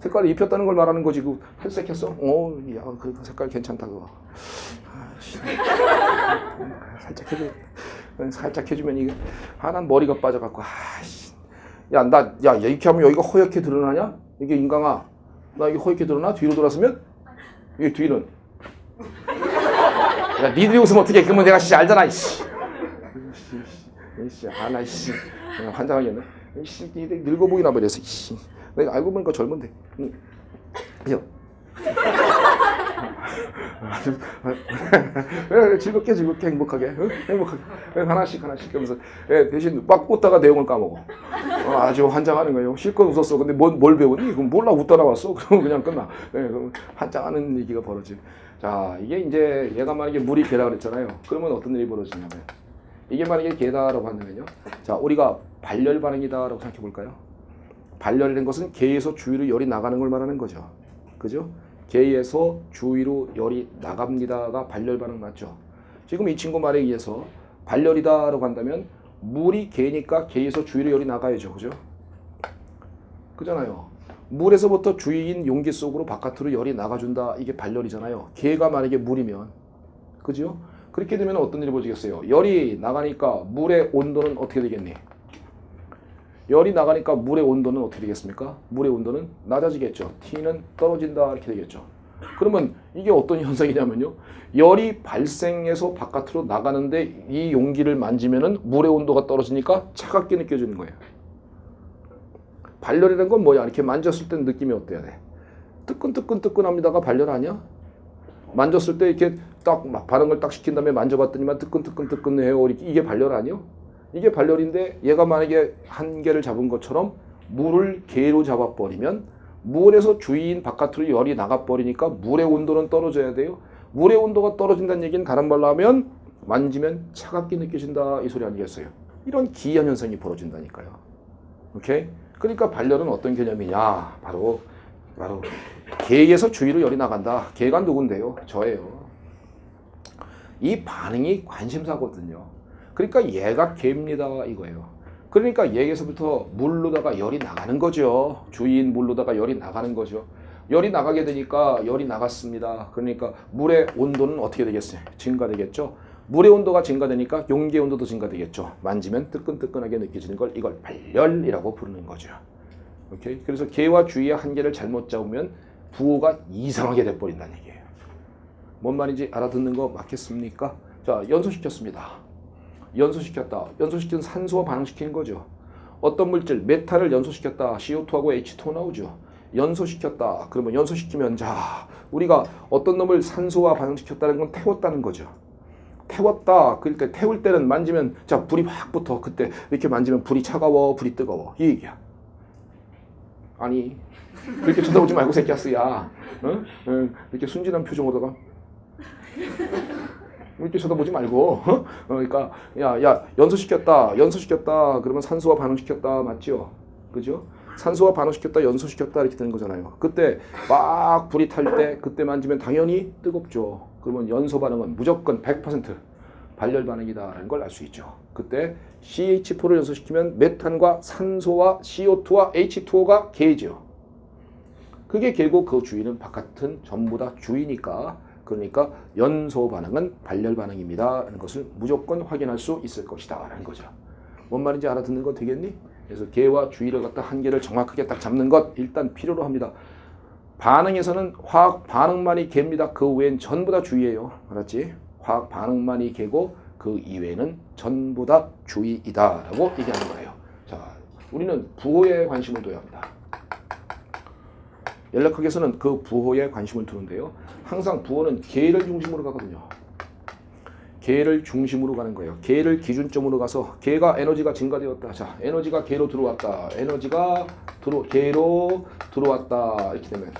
Speaker 1: 색깔을 입혔다는 걸 말하는 거지. 그 탈색했어? 야, 그 색깔 괜찮다 그거. 살짝 해주면 이게 난 머리가 빠져갖고 야 이렇게 하면 여기가 허옇게 드러나냐? 이게 인강아, 나 이게 허옇게 드러나? 뒤로 돌아서면 이게 뒤는 야 니들이 웃으면 어떻게? 그러면 내가 알잖아. 환장하겠네. 니들 늙어 보이나 버려서. 내가 알고 보니까 젊은데. 그죠? 즐겁게 행복하게 하나씩 하면서 대신 막 웃다가 내용을 까먹어. 아주 환장하는 거예요. 실컷 웃었어. 근데 뭘 배웠니? 그럼 몰라 웃다 나왔어. 그럼 그냥 끝나. 그럼 환장하는 얘기가 벌어져. 자, 이게 이제 얘가 만약에 물이 개라 그랬잖아요. 그러면 어떤 일이 벌어지냐면 이게 만약에 개다라고 한다면요. 자, 우리가 발열 반응이다라고 생각해 볼까요? 발열이라는 것은 개에서 주위로 열이 나가는 걸 말하는 거죠. 그죠? 개에서 주위로 열이 나갑니다가 발열 반응 맞죠? 지금 이 친구 말에 의해서 발열이다라고 한다면 물이 개니까 개에서 주위로 열이 나가야죠. 그죠? 그잖아요. 물에서부터 주위인 용기 속으로 바깥으로 열이 나가준다. 이게 발열이잖아요. 개가 만약에 물이면. 그죠? 그렇게 되면 어떤 일이 벌어지겠어요? 열이 나가니까 물의 온도는 어떻게 되겠니? 열이 나가니까 물의 온도는 어떻게 되겠습니까? 물의 온도는 낮아지겠죠. T는 떨어진다 이렇게 되겠죠. 그러면 이게 어떤 현상이냐면요. 열이 발생해서 바깥으로 나가는데 이 용기를 만지면은 물의 온도가 떨어지니까 차갑게 느껴지는 거예요. 발열이라는 건 뭐야? 이렇게 만졌을 때 느낌이 어때야 돼? 뜨끈뜨끈합니다가 발열 아니야? 만졌을 때 이렇게 딱 막 반응을 딱 시킨 다음에 만져봤더니만 뜨끈해요. 이게 발열 아니요? 이게 발열인데 얘가 만약에 한계를 잡은 것처럼 물을 개로 잡아버리면 물에서 주위인 바깥으로 열이 나가버리니까 물의 온도는 떨어져야 돼요. 물의 온도가 떨어진다는 얘기는 다른 말로 하면 만지면 차갑게 느껴진다 이 소리 아니겠어요? 이런 기이한 현상이 벌어진다니까요. 오케이? 그러니까 발열은 어떤 개념이냐? 바로 개에서 주위로 열이 나간다. 개가 누군데요? 저예요. 이 반응이 관심사거든요. 그러니까 얘가 개입니다 이거예요. 그러니까 얘에서부터 물로다가 열이 나가는 거죠. 주위인 물로다가 열이 나가는 거죠. 열이 나가게 되니까 열이 나갔습니다. 그러니까 물의 온도는 어떻게 되겠어요? 증가되겠죠. 물의 온도가 증가되니까 용기의 온도도 증가되겠죠. 만지면 뜨끈뜨끈하게 느껴지는 걸 이걸 발열이라고 부르는 거죠. 오케이? 그래서 개와 주위의 한계를 잘못 잡으면 부호가 이상하게 돼버린다는 얘기예요. 뭔 말인지 알아듣는 거 맞겠습니까? 자, 연소시켰습니다. 연소시킨 산소와 반응시키는 거죠. 어떤 물질, 메탄을 연소시켰다. CO2하고 H2O 나오죠. 연소시켰다. 그러면 연소시키면 자, 우리가 어떤 놈을 산소와 반응시켰다는 건 태웠다는 거죠. 태웠다. 그럴 때 태울 때는 만지면 자, 불이 확 붙어. 그때 이렇게 만지면 불이 차가워, 불이 뜨거워. 이 얘기야. 아니, 그렇게 쳐다보지 말고 새끼야 쓰야. 이렇게 순진한 표정으로다가 이렇게 쳐다보지 말고. 그러니까 야 연소시켰다. 그러면 산소와 반응시켰다. 맞죠? 그죠? 산소와 반응시켰다. 연소시켰다. 이렇게 되는 거잖아요. 그때 막 불이 탈 때 그때 만지면 당연히 뜨겁죠. 그러면 연소 반응은 무조건 100% 발열 반응이다라는 걸 알 수 있죠. 그때 CH4를 연소시키면 메탄과 산소와 CO2와 H2O가 개죠. 그게 개고 그 주위는 바깥은 전부 다 주위니까 그러니까 연소 반응은 발열 반응입니다 라는 것을 무조건 확인할 수 있을 것이다 라는 거죠. 뭔 말인지 알아듣는 거 되겠니? 그래서 개와 주위를 갖다 한계를 정확하게 딱 잡는 것 일단 필요로 합니다. 반응에서는 화학 반응만이 개입니다. 그 외엔 전부 다 주위예요. 알았지? 화학 반응만이 개고 그 이외에는 전부 다 주위이다 라고 얘기하는 거예요. 자, 우리는 부호에 관심을 둬야 합니다. 연력학에서는 그 부호에 관심을 두는데요. 항상 부호는 계를 중심으로 가거든요. 계를 중심으로 가는 거예요. 계를 기준점으로 가서 계가 에너지가 증가되었다. 자, 에너지가 계로 들어왔다. 에너지가 계로 들어왔다. 이렇게 되면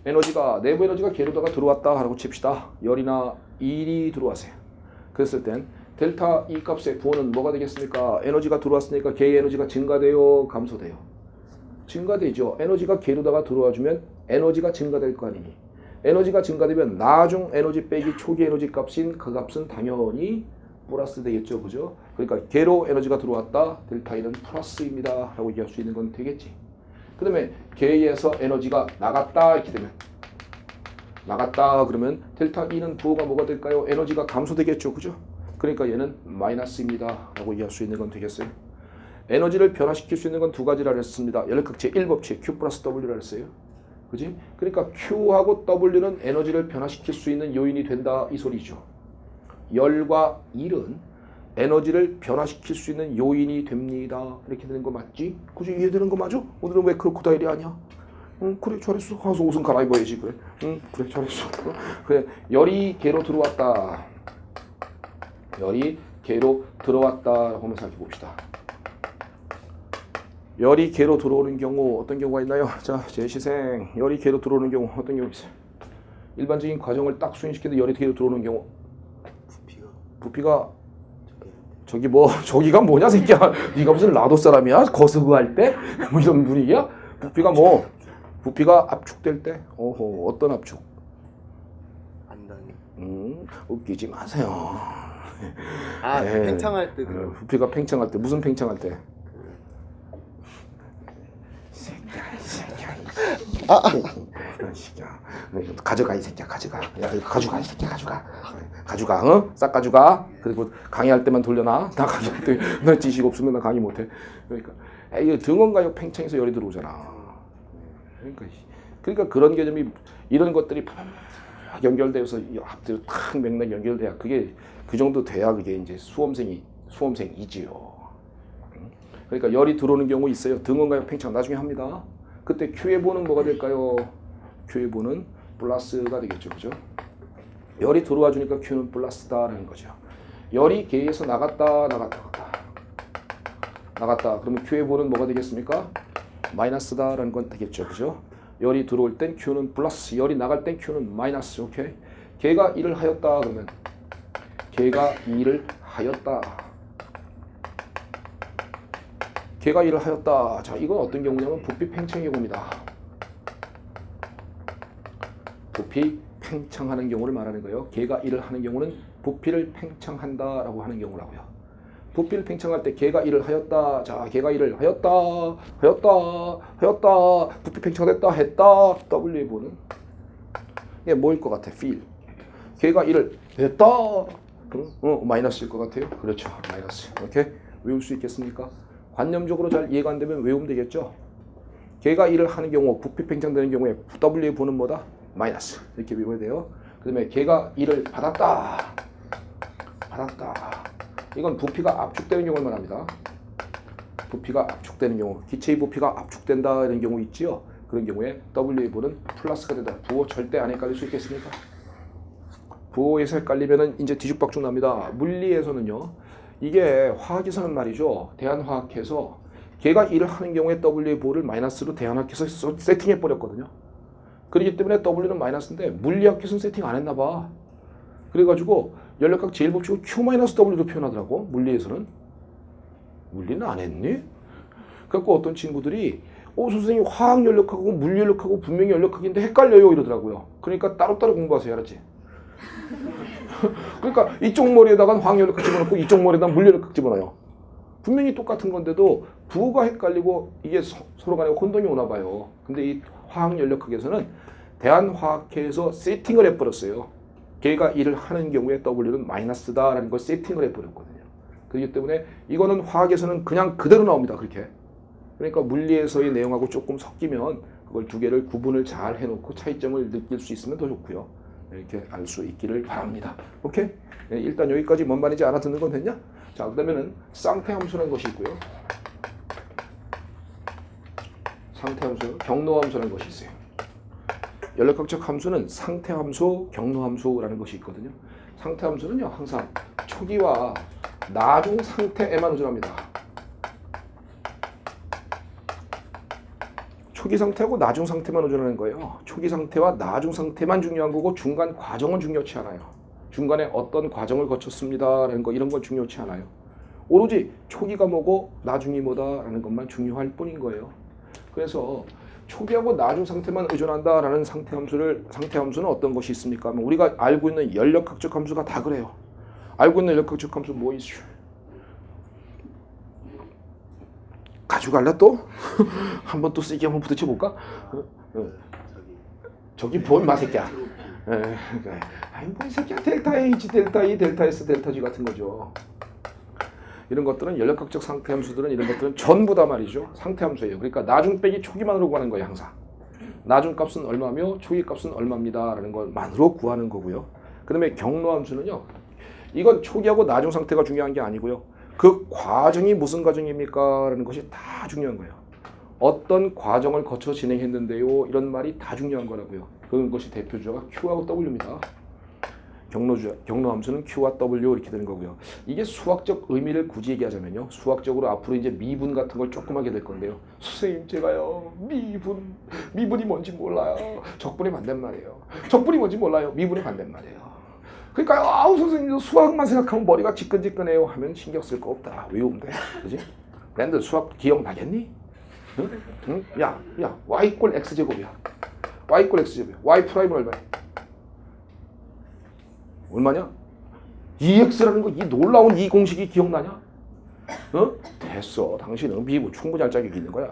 Speaker 1: 에너지가 내부 에너지가 계로다가 들어왔다 라고 칩시다. 열이나 일이 들어왔어요. 그랬을 땐 델타 E 값의 부호는 뭐가 되겠습니까? 에너지가 들어왔으니까 계의 에너지가 증가돼요, 감소돼요? 증가되죠. 에너지가 계로다가 들어와주면 에너지가 증가될 거 아니니. 에너지가 증가되면 나중 에너지 빼기 초기 에너지 값인 그 값은 당연히 플러스 되겠죠. 그죠? 그러니까 계로 에너지가 들어왔다. 델타 E는 플러스입니다. 라고 얘기할 수 있는 건 되겠지. 그 다음에 계에서 에너지가 나갔다. 이렇게 되면 나갔다 그러면 델타 E는 부호가 뭐가 될까요? 에너지가 감소되겠죠. 그죠? 그러니까 얘는 마이너스입니다. 라고 얘기할 수 있는 건 되겠어요. 에너지를 변화시킬 수 있는 건 두 가지라 했습니다. 연력학 제1법칙 Q 플러스 W라 했어요. 그지? 그러니까 Q하고 W는 에너지를 변화시킬 수 있는 요인이 된다 이 소리죠. 열과 일은 에너지를 변화시킬 수 있는 요인이 됩니다. 이렇게 되는 거 맞지? 그지? 이해되는 거 맞아? 오늘은 왜 크로코다일이 아니야? 응, 그래 잘했어. 가서 옷은 갈아입어야지. 그래. 응, 그래 잘했어. 그래, 열이 계로 들어왔다. 열이 계로 들어왔다라고 한번 생각해 봅시다. 열이 계로 들어오는 경우 어떤 경우가 있나요? 자, 제시생 열이 계로 들어오는 경우 어떤 경우 있어요? 일반적인 과정을 딱 수행시키는데 열이 계로 들어오는 경우 부피가 저기가 뭐냐 새끼야. 네가 무슨 라도 사람이야? 거스그 할 때? 뭐 이런 분위기야? 부피가 압축될 때? 어허, 어떤 압축?
Speaker 2: 안당이.
Speaker 1: 웃기지 마세요.
Speaker 2: 아, 팽창할 때 그럼.
Speaker 1: 부피가 팽창할 때 무슨 팽창할 때? 가져가 이 새끼야. 가져가. 야, 이거 가져가 이 새끼야. 가져가. 어? 싹 가져가. 그리고 강의할 때만 돌려놔. 나 강의할 때 너 지식 없으면 나 강의 못해. 그러니까 이거 등원가역 팽창에서 열이 들어오잖아. 그러니까 그런 개념이 이런 것들이 연결되어서 앞뒤로 탁 맥락 연결돼야 그게 그 정도 돼야 그게 이제 수험생이지요. 그러니까 열이 들어오는 경우 있어요. 등원가역 팽창 나중에 합니다. 그때 Q의 보는 뭐가 될까요? Q의 보는 플러스가 되겠죠. 그죠? 열이 들어와 주니까 Q는 플러스다라는 거죠. 열이 계에서 나갔다. 그러면 Q의 보는 뭐가 되겠습니까? 마이너스다라는 건 되겠죠. 그죠? 열이 들어올 땐 Q는 플러스, 열이 나갈 땐 Q는 마이너스. 오케이? 걔가 일을 하였다 그러면 걔가 일을 하였다. 걔가 일을 하였다. 자, 이건 어떤 경우냐면 부피 팽창의 경우입니다. 부피 팽창하는 경우를 말하는 거예요. 걔가 일을 하는 경우는 부피를 팽창한다라고 하는 경우라고요. 부피를 팽창할 때 걔가 일을 하였다. 자, 걔가 일을 하였다. 부피 팽창됐다. 했다. W의 보는 이게 뭐일 것 같아? feel. 걔가 일을 했다. 마이너스일 것 같아요. 그렇죠. 마이너스. 오케이? 외울 수 있겠습니까? 관념적으로 잘 이해가 안 되면 외우면 되겠죠. 걔가 일을 하는 경우, 부피 팽창되는 경우에 W의 보는 뭐다? 마이너스. 이렇게 외워야 돼요. 그 다음에 걔가 일을 받았다. 이건 부피가 압축되는 경우를 말합니다. 부피가 압축되는 경우, 기체의 부피가 압축된다 이런 경우 있지요. 그런 경우에 W의 보는 플러스가 된다. 부호 절대 안 헷갈릴 수 있겠습니까? 부호에서 헷갈리면은 이제 뒤죽박죽 납니다. 물리에서는요. 이게 화학에서는 말이죠. 대한화학에서 걔가 일을 하는 경우에 W의 보호를 마이너스로 대한화학에서 세팅해 버렸거든요. 그렇기 때문에 W는 마이너스인데 물리학에서는 세팅 안 했나 봐. 그래가지고 연력학 제1법칙을 Q-W로 표현하더라고. 물리에서는. 물리는 안 했니? 그래갖고 어떤 친구들이 선생님 화학 연력학하고 물리 연력학하고 분명히 연력학인데 헷갈려요 이러더라고요. 그러니까 따로따로 공부하세요. 알았지? 그러니까 이쪽 머리에다가 화학 연력학 집어넣고 이쪽 머리에다가 물리 연력학 집어넣어요. 분명히 똑같은 건데도 부호가 헷갈리고 이게 서로 간에 혼동이 오나 봐요. 근데 이 화학 연력학에서는 대한화학회에서 세팅을 해버렸어요. 걔가 일을 하는 경우에 W는 마이너스다라는 걸 세팅을 해버렸거든요. 그렇기 때문에 이거는 화학에서는 그냥 그대로 나옵니다. 그렇게. 그러니까 물리에서의 내용하고 조금 섞이면 그걸 두 개를 구분을 잘 해놓고 차이점을 느낄 수 있으면 더 좋고요. 이렇게 알 수 있기를 바랍니다. 오케이? 네, 일단 여기까지 뭔 말인지 알아듣는 건 됐냐? 자, 그 다음에는 쌍태 함수라는 것이 있고요. 상태함수, 경로함수라는 것이 있어요. 연력학적 함수는 상태함수, 경로함수라는 것이 있거든요. 상태함수는요 항상 초기와 나중 상태에만 의존합니다. 초기 상태하고 나중 상태만 의존하는 거예요. 초기 상태와 나중 상태만 중요한 거고 중간 과정은 중요치 않아요. 중간에 어떤 과정을 거쳤습니다라는 거 이런 건 중요치 않아요. 오로지 초기가 뭐고 나중이 뭐다라는 것만 중요할 뿐인 거예요. 그래서 초기하고 나중 상태만 의존한다라는 상태함수는 어떤 것이 있습니까? 우리가 알고 있는 연력학적 함수가 다 그래요. 알고 있는 연력학적 함수 뭐 있죠? 가져갈래 또? 한번 또 쓰기 한번 부딪혀 볼까? 저기 본 마새끼야. 아니 뭐 이 새끼야 델타 H, 델타 E, 델타 S, 델타 G 같은 거죠. 이런 것들은 연력학적 상태함수들은 이런 것들은 전부 다 말이죠. 상태함수예요. 그러니까 나중 빼기 초기만으로 구하는 거예요. 항상. 나중 값은 얼마며 초기 값은 얼마입니다. 라는 것만으로 구하는 거고요. 그 다음에 경로함수는요. 이건 초기하고 나중 상태가 중요한 게 아니고요. 그 과정이 무슨 과정입니까? 라는 것이 다 중요한 거예요. 어떤 과정을 거쳐 진행했는데요. 이런 말이 다 중요한 거라고요. 그것이 대표주어가 Q하고 W입니다. 경로함수는 Q와 W 이렇게 되는 거고요. 이게 수학적 의미를 굳이 얘기하자면요. 수학적으로 앞으로 이제 미분 같은 걸 조금 하게 될 건데요. 선생님 제가요 미분이 뭔지 몰라요. 적분의 반대말이에요. 적분이 뭔지 몰라요. 미분의 반대말이에요. 그러니까 아우 선생님 수학만 생각하면 머리가 지끈지끈해요 하면 신경 쓸 거 없다. 외우면 돼. 그지? 랜드 수학 기억나겠니? 응? 야 y = x제곱이야. y = x제곱이야. y 프라임은 얼마야? 얼마냐? 2x라는 거, 이 놀라운 이 공식이 기억나냐? 어? 됐어. 당신은 미분 충분히 할 자격이 있는 거야.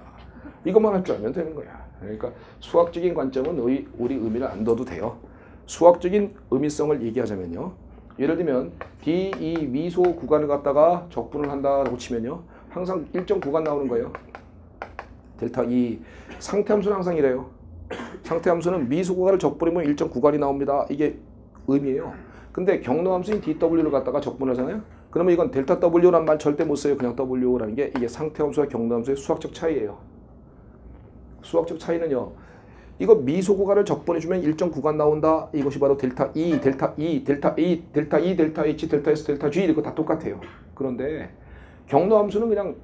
Speaker 1: 이것만 할 줄 알면 되는 거야. 그러니까 수학적인 관점은 우리 의미를 안 둬도 돼요. 수학적인 의미성을 얘기하자면요. 예를 들면 D2 미소 구간을 갖다가 적분을 한다라고 치면요. 항상 일정 구간 나오는 거예요. 델타 2. 상태함수는 항상 이래요. 상태함수는 미소 구간을 적분하면 일정 구간이 나옵니다. 이게 의미예요. 근데 경로함수인 DW를 갖다가 적분하잖아요. 그러면 이건 델타 W란 말 절대 못 써요. 그냥 W라는 게 이게 상태함수와 경로함수의 수학적 차이예요. 수학적 차이는요. 이거 미소 구간을 적분해주면 일정 구간 나온다. 이것이 바로 델타 E, 델타 E, 델타 E, 델타 E, 델타 H, 델타 S, 델타 G 이거 다 똑같아요. 그런데 경로함수는 그냥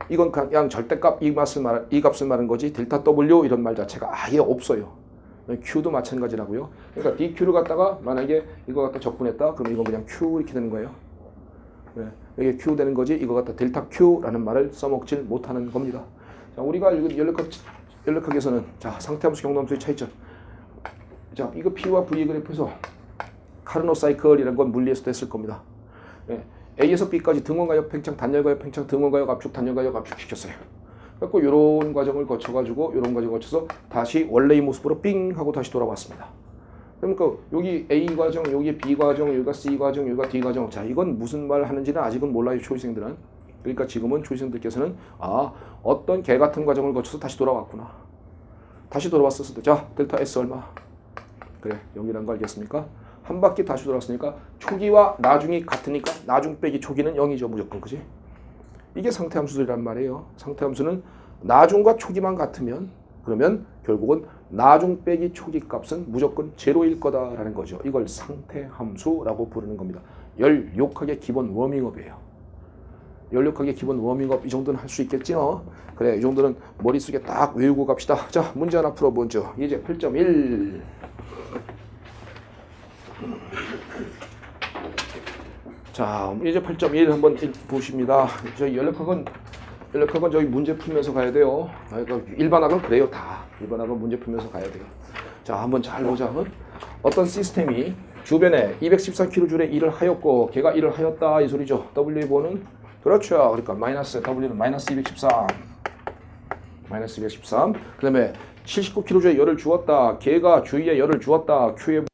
Speaker 1: 이건 그냥 절대값 이 값을 말하는 거지 델타 W 이런 말 자체가 아예 없어요. Q도 마찬가지라고요. 그러니까 DQ를 갖다가 만약에 이거 갖다 적분했다. 그럼 이건 그냥 Q 이렇게 되는 거예요. 네, 이게 Q 되는 거지 이거 갖다 델타 Q라는 말을 써먹질 못하는 겁니다. 자, 우리가 연력학에서는 자 상태함수 경로함수의 차이점. 자 이거 P와 V 그래프에서 카르노 사이클이라는 건 물리에서도 했을 겁니다. 네, A에서 B까지 등원가역 팽창 단열가역 팽창 등원가역 압축 단열가역 압축 시켰어요. 그래서 이런 과정을 거쳐가지고 이런 과정을 거쳐서 다시 원래의 모습으로 삥 하고 다시 돌아왔습니다. 그러니까 여기 A 과정, 여기 B 과정, 여기가 C 과정, 여기가 D 과정. 자 이건 무슨 말 하는지는 아직은 몰라요 초시생들은. 그러니까 지금은 초시생들께서는 아 어떤 개 같은 과정을 거쳐서 다시 돌아왔구나. 다시 돌아왔었을 때 자 델타 S 얼마? 그래 0이란 거 알겠습니까? 한 바퀴 다시 돌아왔으니까 초기와 나중이 같으니까 나중 빼기 초기는 0이죠 무조건 그지? 이게 상태함수들이란 말이에요. 상태함수는 나중과 초기만 같으면 그러면 결국은 나중 빼기 초기 값은 무조건 제로일 거다라는 거죠. 이걸 상태함수라고 부르는 겁니다. 연력학의 기본 워밍업이에요. 연력학의 기본 워밍업 이 정도는 할 수 있겠죠? 그래 이 정도는 머릿속에 딱 외우고 갑시다. 자 문제 하나 풀어보죠. 이제 8.1 자 이제 8.1 한번 보십니다. 저희 연력학은 저희 문제 풀면서 가야 돼요. 그러니까 일반학은 그래요 다. 일반학은 문제 풀면서 가야 돼요. 자 한번 잘 보자. 어떤 시스템이 주변에 214kJ의 일을 하였고 걔가 일을 하였다 이 소리죠. W의 보는 그렇죠. 그러니까 마이너스 W는 마이너스 213 그 다음에 79kJ의 열을 주었다. 걔가 주위에 열을 주었다. Q의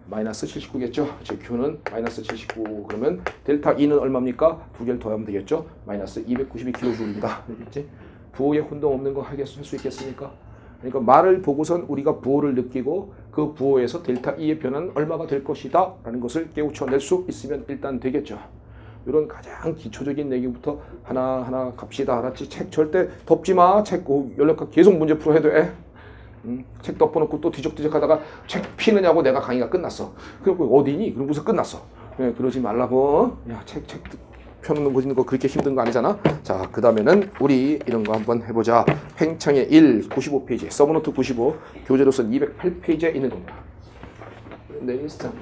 Speaker 1: 마이너스 79겠죠. 즉 Q는 마이너스 79 그러면 델타 E는 얼마입니까? 두 개를 더하면 되겠죠. 마이너스 292kJ입니다. 알겠지? 부호에 혼동 없는 거 할 수 있겠습니까? 그러니까 말을 보고선 우리가 부호를 느끼고 그 부호에서 델타 E의 변화는 얼마가 될 것이다 라는 것을 깨우쳐낼 수 있으면 일단 되겠죠. 이런 가장 기초적인 내기부터 하나하나 갑시다. 알았지? 책 절대 덮지 마. 책 연락하 계속 문제 풀어 해도 돼. 책 덮어놓고 또 뒤적뒤적 하다가 책 피느냐고 내가 강의가 끝났어. 그리고 어디니? 그러고서 끝났어. 네, 그러지 말라고. 야, 책 펴놓는 거 있는 거 그렇게 힘든 거 아니잖아. 자, 그 다음에는 우리 이런 거 한번 해보자. 팽창의 1, 95페이지, 서브노트 95, 교재로서 208페이지에 있는 겁니다. 네, 일단.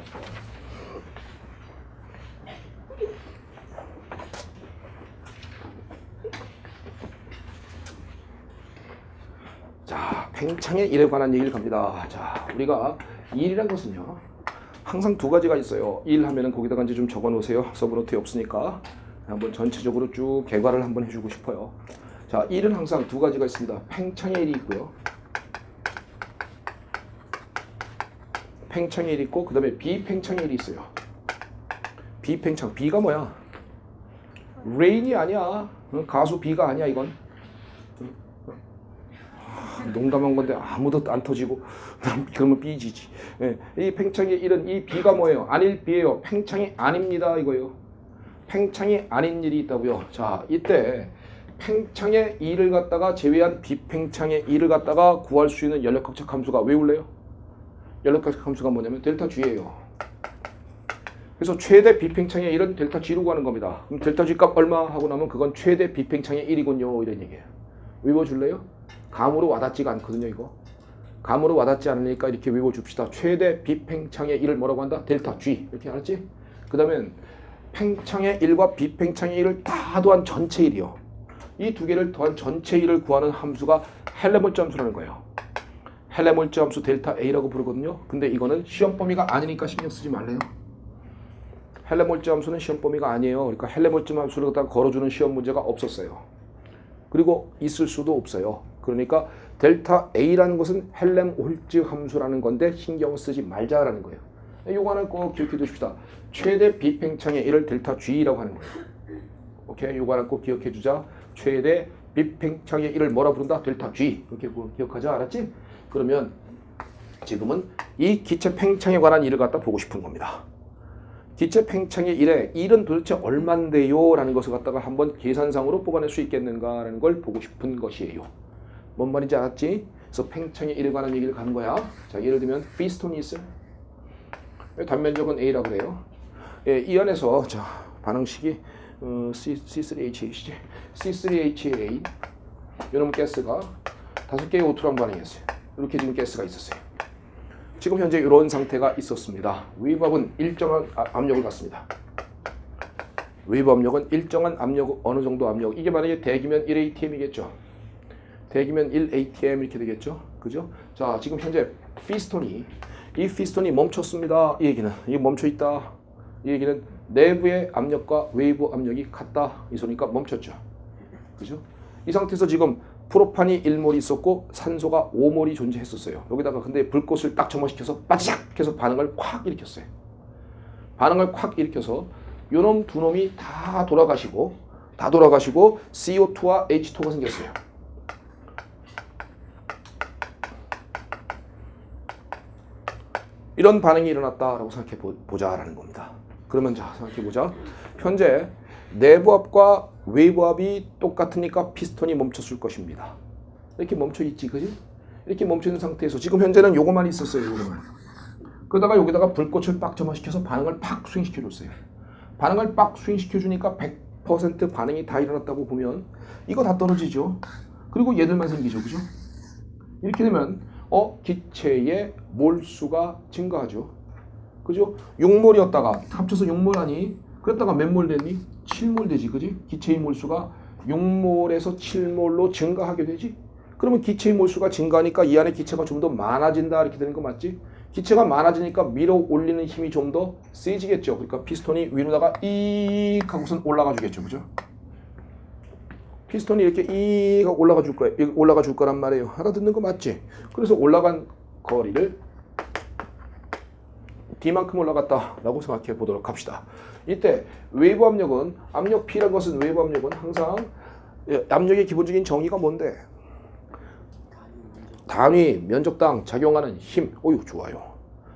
Speaker 1: 자, 팽창의 1에 관한 얘기를 갑니다. 자, 우리가 1이란 것은요, 항상 두 가지가 있어요. 1 하면은 거기다가 이제 좀 적어 놓으세요. 서브노트에 없으니까. 한번 전체적으로 쭉 개괄을 한번 해주고 싶어요. 자, 1은 항상 두 가지가 있습니다. 팽창의 1이 있고요. 팽창의 1이 있고, 그 다음에 비팽창의 1이 있어요. 비팽창, B가 뭐야? 레인이 아니야. 가수 B가 아니야, 이건. 농담한 건데 아무도 안 터지고 그러면 B지지. 예, 이 팽창의 1은 이 B가 뭐예요? 아닐 B예요. 팽창이 아닙니다, 이거요. 팽창이 아닌 일이 있다고요. 자, 이때 팽창의 2를 갖다가 제외한 비팽창의 2를 갖다가 구할 수 있는 연력학적 함수가 외울래요? 연력학적 함수가 뭐냐면 델타 G예요. 그래서 최대 비팽창의 1은 델타 G로 구하는 겁니다. 그럼 델타 G 값 얼마 하고 나면 그건 최대 비팽창의 1이군요. 이런 얘기예요. 외워줄래요? 감으로 와닿지가 않거든요, 이거. 감으로 와닿지 않으니까 이렇게 외워줍시다. 최대 비팽창의 1을 뭐라고 한다? 델타 G. 이렇게 알았지? 그 다음엔 팽창의 1과 비팽창의 1을 다 더한 전체 1이요. 이 두 개를 더한 전체 1을 구하는 함수가 헬레몰트 함수라는 거예요. 헬레몰트 함수 델타 A라고 부르거든요. 근데 이거는 시험 범위가 아니니까 신경 쓰지 말래요. 헬레몰트 함수는 시험 범위가 아니에요. 그러니까 헬레몰트 함수를 갖다 걸어주는 시험 문제가 없었어요. 그리고 있을 수도 없어요. 그러니까 델타 A라는 것은 헬렘홀츠 함수라는 건데 신경 쓰지 말자라는 거예요. 요거 하나 꼭 기억해 두십시다. 최대 비팽창의 1을 델타 G라고 하는 거예요. 오케이? 요거 하나 꼭 기억해 주자. 최대 비팽창의 1을 뭐라 부른다? 델타 G. 그렇게 기억하자. 알았지? 그러면 지금은 이 기체 팽창에 관한 일을 갖다 보고 싶은 겁니다. 기체 팽창의 1에 1은 도대체 얼만데요? 라는 것을 갖다가 한번 계산상으로 뽑아낼 수 있겠는가 라는 걸 보고 싶은 것이에요. 뭔 말인지 알았지? 그래서 팽창의 1에 관한 얘기를 가는 거야. 자, 예를 들면 피스톤이 있어요. 단면적은 A라고 그래요. 예, 이 안에서 자, 반응식이 C3H8이지. C3H8 이놈 가스가 5개의 오토랑 반응했어요. 이렇게 지금 가스가 있었어요. 지금 현재 이런 상태가 있었습니다. 웨이브압은 일정한 압력을 갖습니다. 웨이브 압력은 일정한 압력, 어느 정도 압력. 이게 만약에 대기면 1atm이겠죠. 대기면 1atm 이렇게 되겠죠. 그죠? 자, 지금 현재 이 피스톤이 멈췄습니다. 이 얘기는 이게 멈춰 있다. 이 얘기는 내부의 압력과 웨이브 압력이 같다. 이 소리니까 멈췄죠. 그죠? 이 상태에서 지금 프로판이 1몰이 있었고 산소가 5몰이 존재했었어요. 여기다가 근데 불꽃을 딱 점화시켜서 빠지작 해서 반응을 콱 일으켰어요. 반응을 콱 일으켜서 요놈 두 놈이 다 돌아가시고 CO2와 H2가 생겼어요. 이런 반응이 일어났다라고 생각해 보자라는 겁니다. 그러면 자, 생각해 보자. 현재 내부압과 외부압이 똑같으니까 피스톤이 멈췄을 것입니다. 이렇게 멈춰 있지, 그지? 이렇게 멈춰 있는 상태에서 지금 현재는 요거만 있었어요, 요거만. 그러다가 여기다가 불꽃을 빡 점화시켜서 반응을 팍 수행시켜 줬어요. 반응을 빡 수행시켜 주니까 100% 반응이 다 일어났다고 보면 이거 다 떨어지죠. 그리고 얘들만 생기죠, 그죠? 이렇게 되면 기체의 몰수가 증가하죠. 그죠? 6몰이었다가 합쳐서 6몰 아니? 그랬다가 몇 몰 됐니? 7몰 되지, 그지? 기체의 몰수가 6몰에서 7몰로 증가하게 되지? 그러면 기체의 몰수가 증가하니까 이 안에 기체가 좀 더 많아진다 이렇게 되는 거 맞지? 기체가 많아지니까 밀어 올리는 힘이 좀 더 세지겠죠. 그러니까 피스톤이 위로다가 이익 하고선 올라가 주겠죠, 그죠? 피스톤이 이렇게 이익 하고 올라가 줄 거예요. 올라가 줄 거란 말이에요. 알아듣는 거 맞지? 그래서 올라간 거리를 D만큼 올라갔다라고 생각해 보도록 합시다. 이때 웨이브 압력은 압력 P라는 것은 웨이브 압력은 항상 압력의 기본적인 정의가 뭔데? 단위 면적당 작용하는 힘. 어유 좋아요.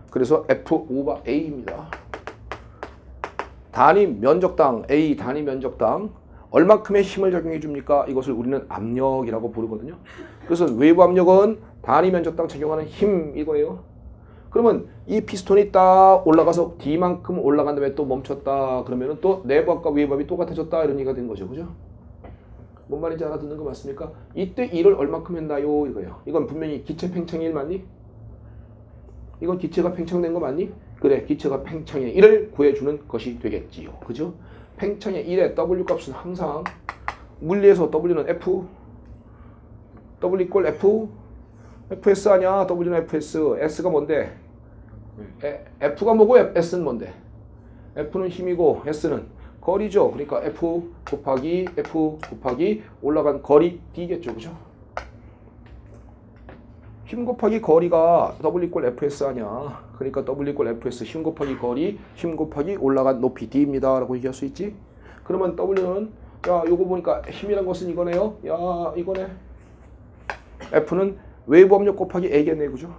Speaker 1: 그래서 F 오버 A입니다. 단위 면적당 A 단위 면적당 얼마큼의 힘을 적용해 줍니까? 이것을 우리는 압력이라고 부르거든요. 그래서 외부 압력은 단위 면적당 적용하는 힘 이거예요. 그러면 이 피스톤이 딱 올라가서 D만큼 올라간 다음에 또 멈췄다. 그러면은 또 내부압과 외부압이 똑같아졌다. 이런 얘기가 된 거죠. 그죠? 뭔 말인지 알아듣는 거 맞습니까? 이때 일을 얼마큼 했나요? 이거예요. 이건 분명히 기체 팽창의 일 맞니? 이건 기체가 팽창된 거 맞니? 그래, 기체가 팽창의 1을 구해주는 것이 되겠지요. 그죠? 팽창의 1의 W 값은 항상 물리에서 W는 F, W 이꼴 F, FS 아니야. W는 FS, S가 뭔데? F가 뭐고 S는 뭔데? F는 힘이고 S는 거리죠. 그러니까 F 곱하기 올라간 거리 D겠죠. 그죠? 힘 곱하기 거리가 W 이꼴 FS 아니야. 그러니까 W 이꼴 FS 힘 곱하기 거리, 힘 곱하기 올라간 높이 D입니다. 라고 얘기할 수 있지. 그러면 W는 야 요거 보니까 힘이란 것은 이거네요. 야 이거네. F는 외부 압력 곱하기 A겠네. 그죠?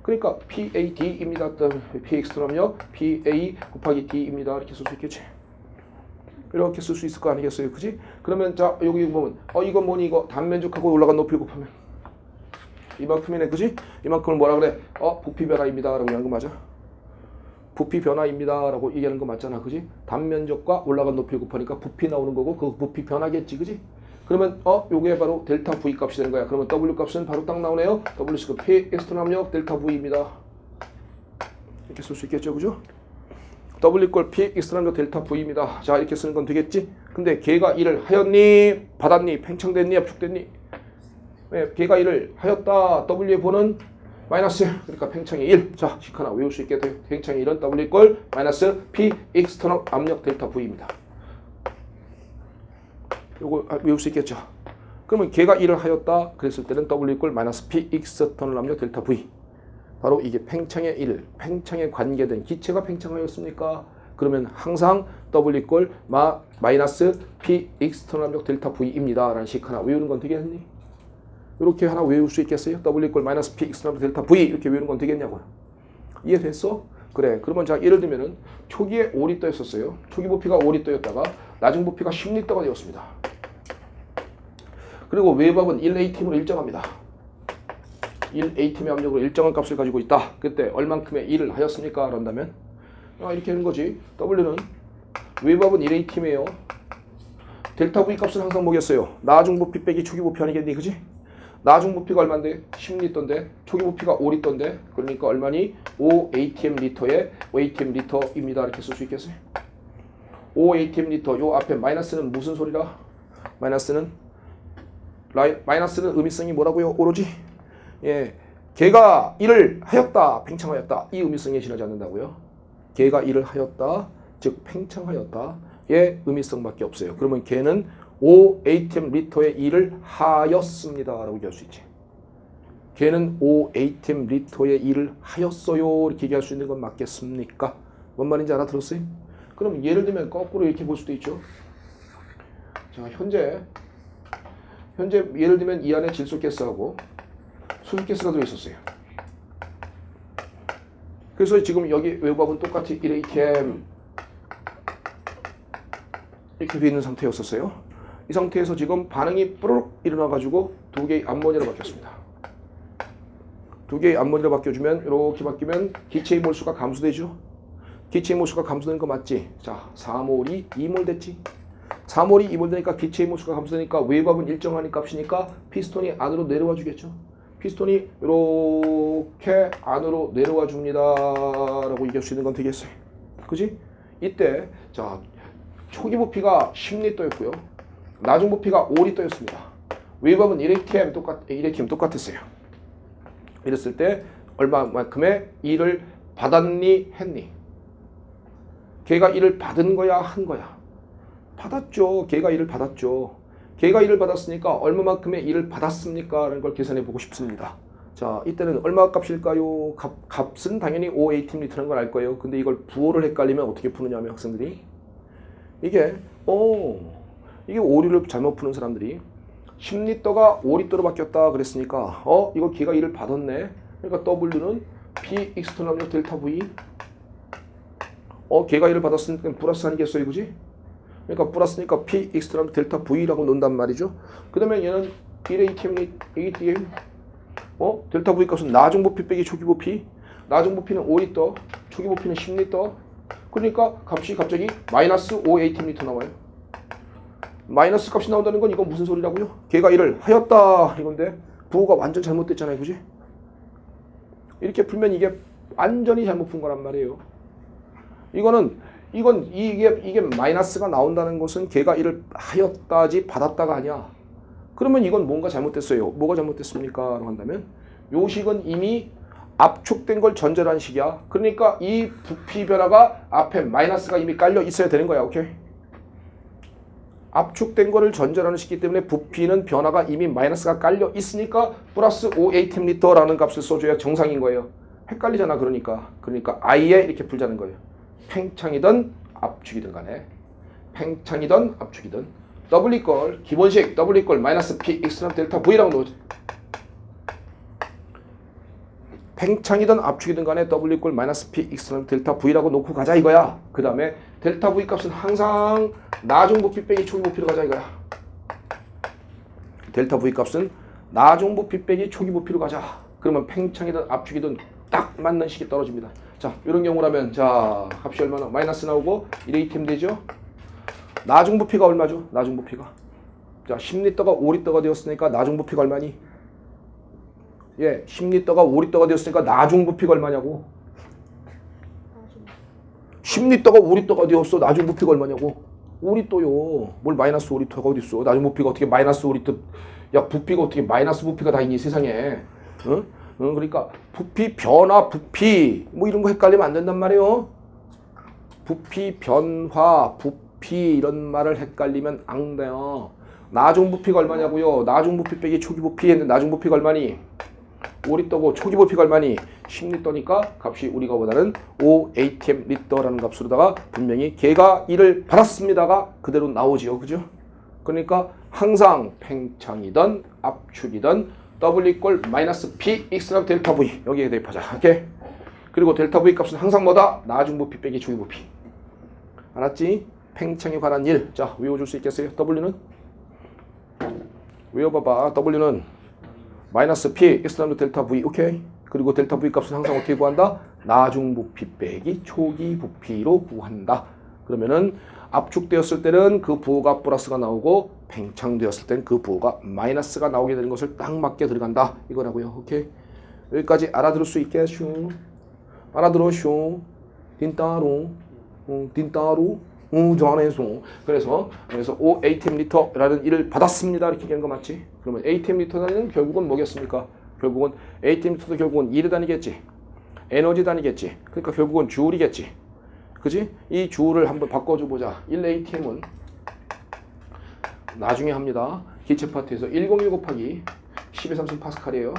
Speaker 1: 그러니까 PAD입니다. P external 압력 PA 곱하기 D입니다. 이렇게 쓸 수 있겠지. 이렇게 쓸 수 있을 거 아니겠어요. 그지? 그러면 자 여기 보면 이건 뭐니 이거 단면적하고 올라간 높이 곱하면 이만큼이네. 그지? 이만큼을 뭐라 그래? 부피 변화입니다. 라고 얘기하는 거 맞아? 부피 변화입니다. 라고 얘기하는 거 맞잖아. 그지? 단면적과 올라간 높이 곱하니까 부피 나오는 거고 그 부피 변화겠지. 그지? 그러면 요게 바로 델타 V 값이 되는 거야. 그러면 W 값은 바로 딱 나오네요. W 값 P external 압력 델타 V입니다. 이렇게 쓸 수 있겠죠. 그죠? W 이꼴 P external 압력 델타 V입니다. 자 이렇게 쓰는 건 되겠지? 근데 걔가 일을 하였니? 받았니? 팽창됐니? 압축됐니? 왜? 걔가 일을 하였다. W의 보는 마이너스. 그러니까 팽창의 1. 자, 식 하나 외울 수 있게 돼요. 팽창의 1은 W 이꼴 마이너스 P external 압력 델타 V입니다. 요거 외울 수 있겠죠. 그러면 걔가 일을 하였다. 그랬을 때는 W 이꼴 마이너스 P external 압력 델타 V. 바로 이게 팽창의 1. 팽창에 관계된 기체가 팽창하였습니까? 그러면 항상 W 이꼴 마이너스 P external 압력 델타 V입니다. 라는 식 하나 외우는 건 되겠니? 이렇게 하나 외울 수 있겠어요? W 이꼴 마이너스 P external 델타 V 이렇게 외우는 건 되겠냐고요. 이해됐어? 그래. 그러면 자 예를 들면은 초기에 5리터였었어요. 초기 부피가 5리터였다가 나중 부피가 10리터가 되었습니다. 그리고 외부압은 1A팀으로 일정합니다. 1A팀의 압력으로 일정한 값을 가지고 있다. 그때 얼만큼의 일을 하였습니까? 그런다면 이렇게 하는 거지. W는 외부압은 1A팀이에요. 델타 V 값은 항상 뭐겠어요? 나중 부피 빼기 초기 부피 아니겠니? 그지? 나중 부피가 얼마인데? 10리터인데 초기 부피가 5리터인데 그러니까 얼마니? 5ATM 리터에 5ATM 리터입니다. 이렇게 쓸 수 있겠어요? 5ATM 리터. 요 앞에 마이너스는 무슨 소리라? 마이너스는 의미성이 뭐라고요? 오로지 걔가 일을 하였다. 팽창하였다. 이 의미성에 지나지 않는다고요. 걔가 일을 하였다. 즉 팽창하였다. 의 의미성밖에 없어요. 그러면 걔는 5ATM 리터의 일을 하였습니다. 라고 얘기할 수 있지. 걔는 5ATM 리터의 일을 하였어요. 이렇게 얘기할 수 있는 건 맞겠습니까? 뭔 말인지 알아들었어요? 그럼 예를 들면 거꾸로 이렇게 볼 수도 있죠. 자, 현재 예를 들면 이 안에 질소가스하고 수소가스가 들어있었어요. 그래서 지금 여기 외부압은 똑같이 1ATM 이렇게 되어 있는 상태였었어요. 이 상태에서 지금 반응이 뽀록 일어나가지고 두 개의 암모니아로 바뀌었습니다. 두 개의 암모니아로 바뀌어주면 이렇게 바뀌면 기체의 몰수가 감소되죠. 기체의 몰수가 감소되는 거 맞지? 자, 4몰이 2몰 됐지. 4몰이 2몰 되니까 기체의 몰수가 감소되니까 외부압은 일정한 값이니까 피스톤이 안으로 내려와 주겠죠. 피스톤이 이렇게 안으로 내려와 줍니다. 라고 얘기할 수 있는 건 되겠어요. 그지? 이때 자 초기 부피가 10리터였고요. 나중 부피가 5리터였습니다. 외부압은 1ATM 똑같았어요. 이랬을 때 얼마만큼의 일을 받았니 했니? 걔가 일을 받은 거야 한 거야? 받았죠. 걔가 일을 받았죠. 걔가 일을 받았으니까 얼마만큼의 일을 받았습니까? 라는 걸 계산해 보고 싶습니다. 자, 이때는 얼마 값일까요? 값은 당연히 5ATM 리터라는 걸 알 거예요. 근데 이걸 부호를 헷갈리면 어떻게 푸느냐면 학생들이 이게 오류를 잘못 푸는 사람들이 10리터가 5리터로 바뀌었다 그랬으니까 이거 걔가 일을 받았네. 그러니까 W는 P external 압력 델타 V 걔가 1을 받았으니까 플러스 아니겠어요, 그지? 그러니까 플러스니까 px라는 델타 v라고 논단 말이죠. 그 다음에 얘는 1atm, atm, 델타 v 값은 나중 부피 빼기 초기 부피. 나중 부피는 5리터, 초기 부피는 10리터. 그러니까 값이 갑자기 마이너스 5atm 나와요. 마이너스 값이 나온다는 건 이건 무슨 소리라고요? 걔가 1을 하였다 이건데 부호가 완전 잘못됐잖아요, 그지? 이렇게 풀면 이게 완전히 잘못 푼 거란 말이에요. 이게 마이너스가 나온다는 것은 걔가 1을 하였다지 받았다가 아니야. 그러면 이건 뭔가 잘못됐어요. 뭐가 잘못됐습니까? 라고 한다면 요 식은 이미 압축된 걸 전제로 한 식이야. 그러니까 이 부피 변화가 앞에 마이너스가 이미 깔려 있어야 되는 거야. 오케이? 압축된 거를 전제로 하는 식이기 때문에 부피는 변화가 이미 마이너스가 깔려 있으니까 플러스 5atm라는 값을 써줘야 정상인 거예요. 헷갈리잖아. 그러니까 아예 이렇게 풀자는 거예요. 팽창이든 압축이든 간에 팽창이든 압축이든 더블 이퀄 기본식 더블 이퀄 마이너스 p x는 델타 v라고 넣어줘. 팽창이든 압축이든 간에 더블 이퀄 마이너스 p x는 델타 v라고 놓고 가자 이거야. 그 다음에 델타 v 값은 항상 나중 부피 빼기 초기 부피로 가자 이거야. 델타 v 값은 나중 부피 빼기 초기 부피로 가자. 그러면 팽창이든 압축이든 딱 맞는 식이 떨어집니다. 자, 이런 경우라면 자 값이 얼마나 마이너스 나오고 1atm 되죠. 나중 부피가 얼마죠? 나중 부피가 자 10리터가 5리터가 되었으니까 나중 부피가 얼마니? 예, 10리터가 5리터가 되었으니까 나중 부피가 얼마냐고? 10리터가 5리터가 되었어. 나중 부피가 얼마냐고? 5리터요. 뭘 마이너스 5리터가 어딨어? 나중 부피가 어떻게 마이너스 5리터? 야, 부피가 어떻게 마이너스 부피가 다 있니 세상에? 응? 그러니까 부피 변화 부피 뭐 이런 거 헷갈리면 안 된단 말이에요. 부피 변화 부피 이런 말을 헷갈리면 안 돼요. 나중 부피가 얼마냐고요? 나중 부피 빼기 초기 부피 했는데 나중 부피가 얼마니? 5리터고 초기 부피가 얼마니? 10리터니까 값이 우리가 보다는 5atm 리터라는 값으로다가 분명히 걔가 1을 받았습니다가 그대로 나오지요. 그죠? 그러니까 항상 팽창이든 압축이든 더블 이퀄 마이너스 p x랑 델타 v 여기에 대입하자. 오케이? 그리고 델타 v 값은 항상 뭐다? 나중 부피 빼기 초기 부피. 알았지? 팽창에 관한 일. 자, 외워줄 수 있겠어요? w는? 외워봐봐. w는 마이너스 p x랑 델타 v. 오케이? 그리고 델타 v 값은 항상 어떻게 구한다? 나중 부피 빼기 초기 부피로 구한다. 그러면은 압축되었을 때는 그 부호가 플러스가 나오고 팽창되었을 때는 그 부호가 마이너스가 나오게 되는 것을 딱 맞게 들어간다. 이거라고요. 오케이? 여기까지 알아들을 수 있겠슈? 알아들었슈? 딘따로? 딘따로? 잘해서. 그래서 5atm 리터라는 일을 받았습니다. 이렇게 얘기한 거 맞지? 그러면 atm 리터는 결국은 뭐겠습니까? 결국은 atm 리터도 결국은 일의 단위겠지. 에너지 단위겠지. 그러니까 결국은 주울이겠지. 그지? 이 주울을 한번 바꿔줘 보자. 1atm은 나중에 합니다. 기체 파트에서 101 곱하기 10의 3승 파스칼이에요.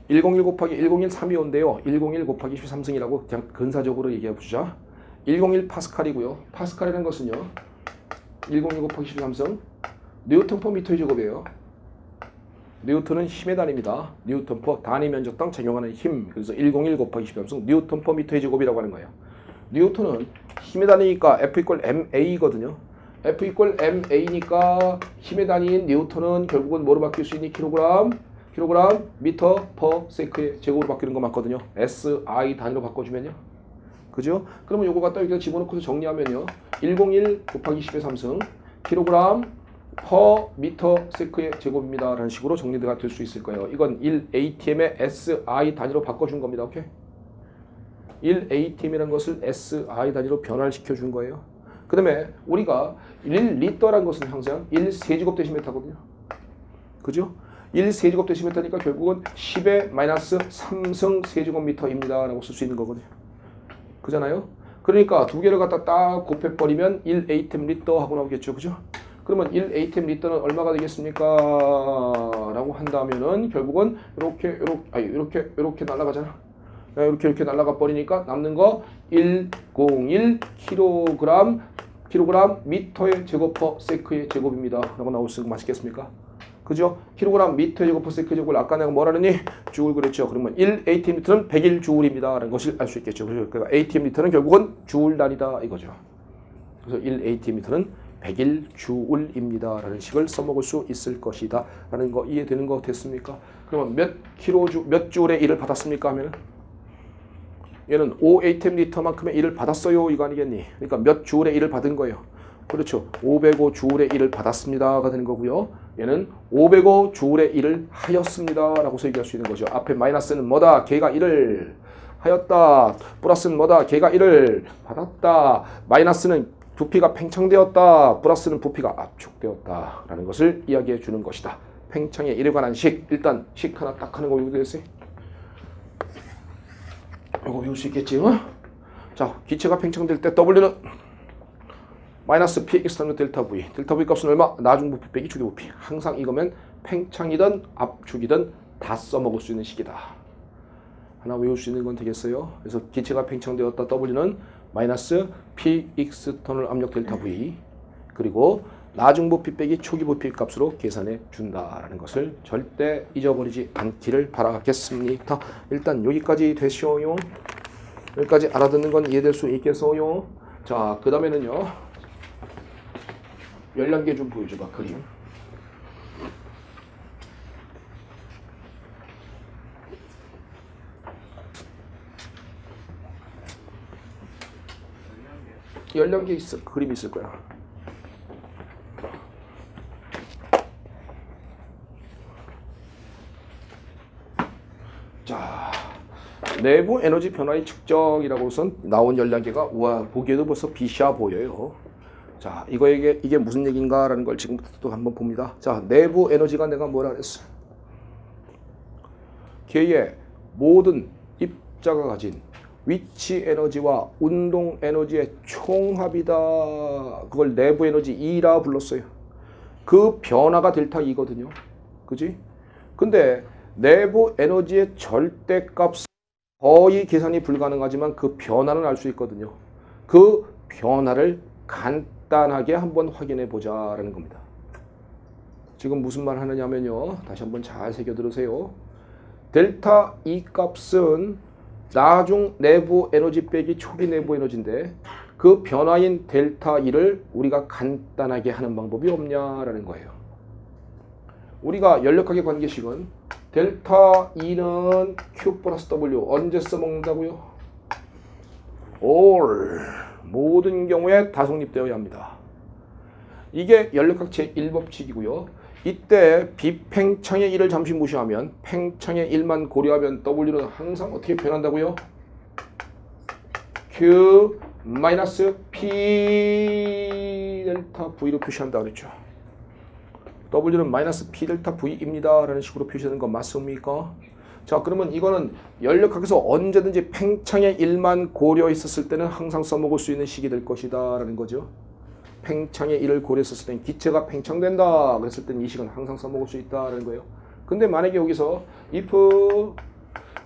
Speaker 1: 101 곱하기 101 325인데요. 101 곱하기 13승이라고 그냥 근사적으로 얘기해 보자. 101 파스칼이고요. 파스칼이라는 것은요. 101 곱하기 13승 뉴턴 퍼 미터의 제곱이에요. 뉴턴은 힘의 단위입니다. 뉴턴 퍼 단위 면적당 작용하는 힘. 그래서 101 곱하기 13승 뉴턴 퍼 미터의 제곱이라고 하는 거예요. 뉴턴은 힘의 단위니까 F 이퀄 MA거든요. F 이퀄 MA니까 힘의 단위인 뉴턴은 결국은 뭐로 바뀔 수 있니? 킬로그램 미터 퍼 세크의 제곱으로 바뀌는 거 맞거든요. SI 단위로 바꿔주면요. 그죠? 그러면 요거 갖다 여기다 집어넣고서 정리하면요. 101 곱하기 10의 3승 킬로그램 퍼 미터 세크의 제곱입니다. 라는 식으로 정리가 될 수 있을 거예요. 이건 1atm의 SI 단위로 바꿔준 겁니다. 오케이? 1atm이라는 것을 SI 단위로 변화를 시켜준 거예요. 그 다음에 우리가 1리터라는 것은 항상 1세제곱 데시미터거든요. 그죠? 1세제곱 데시미터니까 결국은 10의 마이너스 3승 세제곱미터입니다. 라고 쓸 수 있는 거거든요. 그잖아요? 그러니까 두 개를 갖다 딱 곱해버리면 1atm 리터 하고 나오겠죠. 그죠? 그러면 1atm 리터는 얼마가 되겠습니까? 라고 한다면은 결국은 이렇게 날아가잖아. 이렇게 날아가 버리니까 남는 거 101 킬로그램 미터의 제곱 퍼 세크의 제곱입니다. 라고 나올 수 맛있겠습니까? 그죠? 킬로그램 미터 제곱퍼 세컨드 제곱을 아까 내가 뭐라느니? 주울 그랬죠. 그러면 1 ATM리터는 101주울입니다. 라는 것을 알 수 있겠죠. 그러니까 ATM리터는 결국은 주울 단위다 이거죠. 그래서 1 ATM리터는 101주울입니다. 라는 식을 써먹을 수 있을 것이다. 라는 거 이해되는 거 됐습니까? 그러면 몇 주울의 1을 받았습니까? 하면은 얘는 5 ATM리터만큼의 1을 받았어요. 이거 아니겠니? 그러니까 몇 주울의 1을 받은 거예요. 그렇죠. 505주울의 1을 받았습니다가 되는 거고요. 얘는 505주울의 1을 하였습니다. 라고서 얘기할 수 있는 거죠. 앞에 마이너스는 뭐다? 걔가 1을 하였다. 플러스는 뭐다? 걔가 1을 받았다. 마이너스는 부피가 팽창되었다. 플러스는 부피가 압축되었다. 라는 것을 이야기해 주는 것이다. 팽창의 일에 관한 식. 일단 식 하나 딱 하는 거 외우고 됐어요. 이거 외울 수 있겠지? 어? 자, 기체가 팽창될 때 W는 마이너스 px 나누 델타 v. 델타 v 값은 얼마? 나중 부피 빼기 축의 부피. 항상 이거면 팽창이든 압축이든 다 써먹을 수 있는 식이다. 하나 외울 수 있는 건 되겠어요. 그래서 기체가 팽창되었다. W는 마이너스 px 톤을 압력 델타 v. 그리고 나중 부피 빼기 초기 부피 값으로 계산해 준다라는 것을 절대 잊어버리지 않기를 바라겠습니다. 일단 여기까지 되시오요. 여기까지 알아듣는 건 이해될 수 있겠어요. 자, 그 다음에는요. 열량계 좀 보여줘봐. 그림. 열량계 있어. 그림 있을 거야. 자, 내부 에너지 변화의 측정이라고 우선 나온 열량계가 우와 보기에도 벌써 비시아 보여요. 자, 이게 무슨 얘기인가라는 걸 지금부터 또 한번 봅니다. 자, 내부 에너지가 내가 뭐라 그랬어? 걔의 모든 입자가 가진 위치 에너지와 운동 에너지의 총합이다. 그걸 내부 에너지 E라 불렀어요. 그 변화가 델타 E거든요. 그지? 근데 내부 에너지의 절대값은 거의 계산이 불가능하지만 그 변화는 알 수 있거든요. 그 변화를 간단하게 한번 확인해 보자라는 겁니다. 지금 무슨 말 하느냐면요. 다시 한번 잘 새겨 들으세요. 델타 E 값은 나중 내부 에너지 빼기 초기 내부 에너지인데 그 변화인 델타 E를 우리가 간단하게 하는 방법이 없냐라는 거예요. 우리가 연력학의 관계식은 델타 E는 Q 플러스 W 언제 써먹는다고요? all 모든 경우에 다 성립되어야 합니다. 이게 연력학 제1법칙이고요. 이때 비팽창의 1을 잠시 무시하면 팽창의 1만 고려하면 W는 항상 어떻게 변한다고요? Q 마이너스 P 델타 V로 표시한다 그랬죠. W는 마이너스 P 델타 V입니다 라는 식으로 표시하는 건 맞습니까? 자, 그러면 이거는 연력학에서 언제든지 팽창의 1만 고려했었을 때는 항상 써먹을 수 있는 식이 될 것이다 라는 거죠. 팽창의 1을 고려했었을 때는 기체가 팽창된다 그랬을 때는 이 식은 항상 써먹을 수 있다라는 거예요. 근데 만약에 여기서 if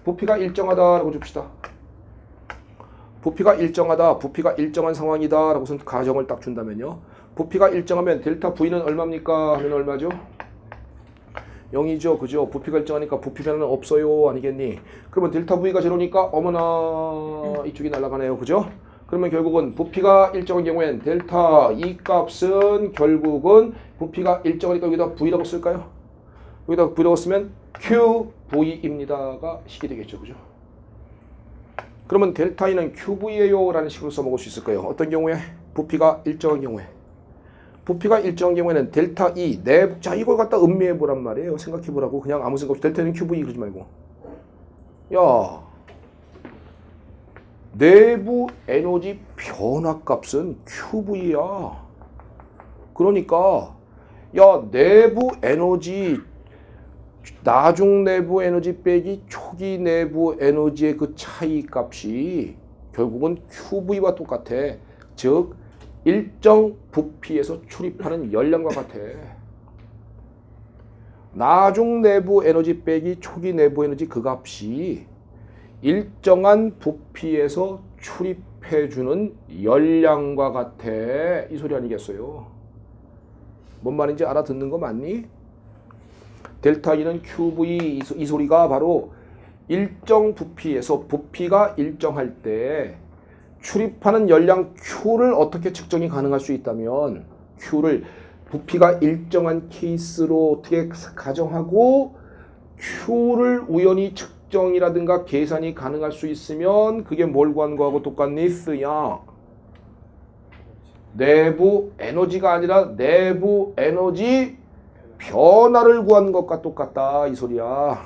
Speaker 1: 부피가 일정하다라고 줍시다. 부피가 일정하다, 부피가 일정한 상황이다 라고 가정을 딱 준다면요. 부피가 일정하면 델타 V는 얼마입니까? 하면 얼마죠? 0이죠. 그죠? 부피가 일정하니까 부피 변화는 없어요. 아니겠니? 그러면 델타 V가 제로니까 어머나 이쪽이 날아가네요. 그죠? 그러면 결국은 부피가 일정한 경우엔 델타 E 값은 결국은 부피가 일정하니까 여기다 V라고 쓸까요? 여기다 V라고 쓰면 QV입니다가 식이 되겠죠. 그죠? 그러면 델타 E는 QV예요 라는 식으로 써먹을 수 있을 거예요. 어떤 경우에? 부피가 일정한 경우에. 부피가 일정한 경우에는 델타 E 내부, 자 이걸 갖다 음미해 보란 말이에요. 생각해 보라고. 그냥 아무 생각 없이 델타는 QV 그러지 말고. 야, 내부 에너지 변화값은 QV야. 그러니까 야 내부 에너지 나중 내부 에너지 빼기 초기 내부 에너지의 그 차이 값이 결국은 QV와 똑같아. 즉 일정 부피에서 출입하는 열량과 같아. 나중 내부 에너지 빼기 초기 내부 에너지 그 값이 일정한 부피에서 출입해주는 열량과 같아. 이 소리 아니겠어요? 뭔 말인지 알아듣는 거 맞니? 델타 E는 QV 이 소리가 바로 일정 부피에서 부피가 일정할 때 출입하는 열량 Q를 어떻게 측정이 가능할 수 있다면 Q를 부피가 일정한 케이스로 어떻게 가정하고 Q를 우연히 측정이라든가 계산이 가능할 수 있으면 그게 뭘 구하는 거하고 똑같니? 쓰야. 내부 에너지가 아니라 내부 에너지 변화를 구하는 것과 똑같다 이 소리야.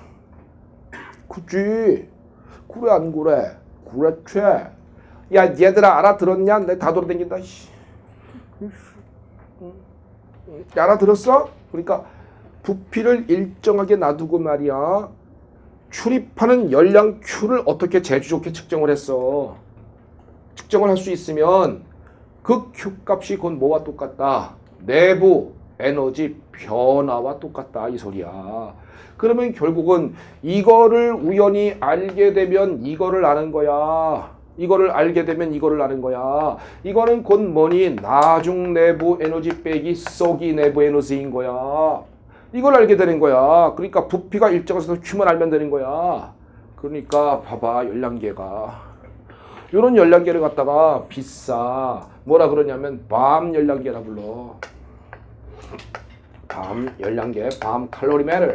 Speaker 1: 그치? 그래 안 그래? 그렇지. 야 얘들아 알아들었냐? 내가 다 돌아다닌다. 알아들었어? 그러니까 부피를 일정하게 놔두고 말이야. 출입하는 열량 Q를 어떻게 재주 좋게 측정을 했어. 측정을 할 수 있으면 그 Q 값이 곧 뭐와 똑같다. 내부 에너지 변화와 똑같다 이 소리야. 그러면 결국은 이거를 우연히 알게 되면 이거를 아는 거야. 이거를 알게 되면 이거를 아는 거야. 이거는 곧 뭐니? 나중 내부 에너지 빼기 쏘기 내부 에너지인 거야. 이걸 알게 되는 거야. 그러니까 부피가 일정해서 Q만 알면 되는 거야. 그러니까 봐봐 열량계가 이런 열량계를 갖다가 비싸. 뭐라 그러냐면 밤 열량계라 불러. 밤 열량계, 밤 칼로리메터.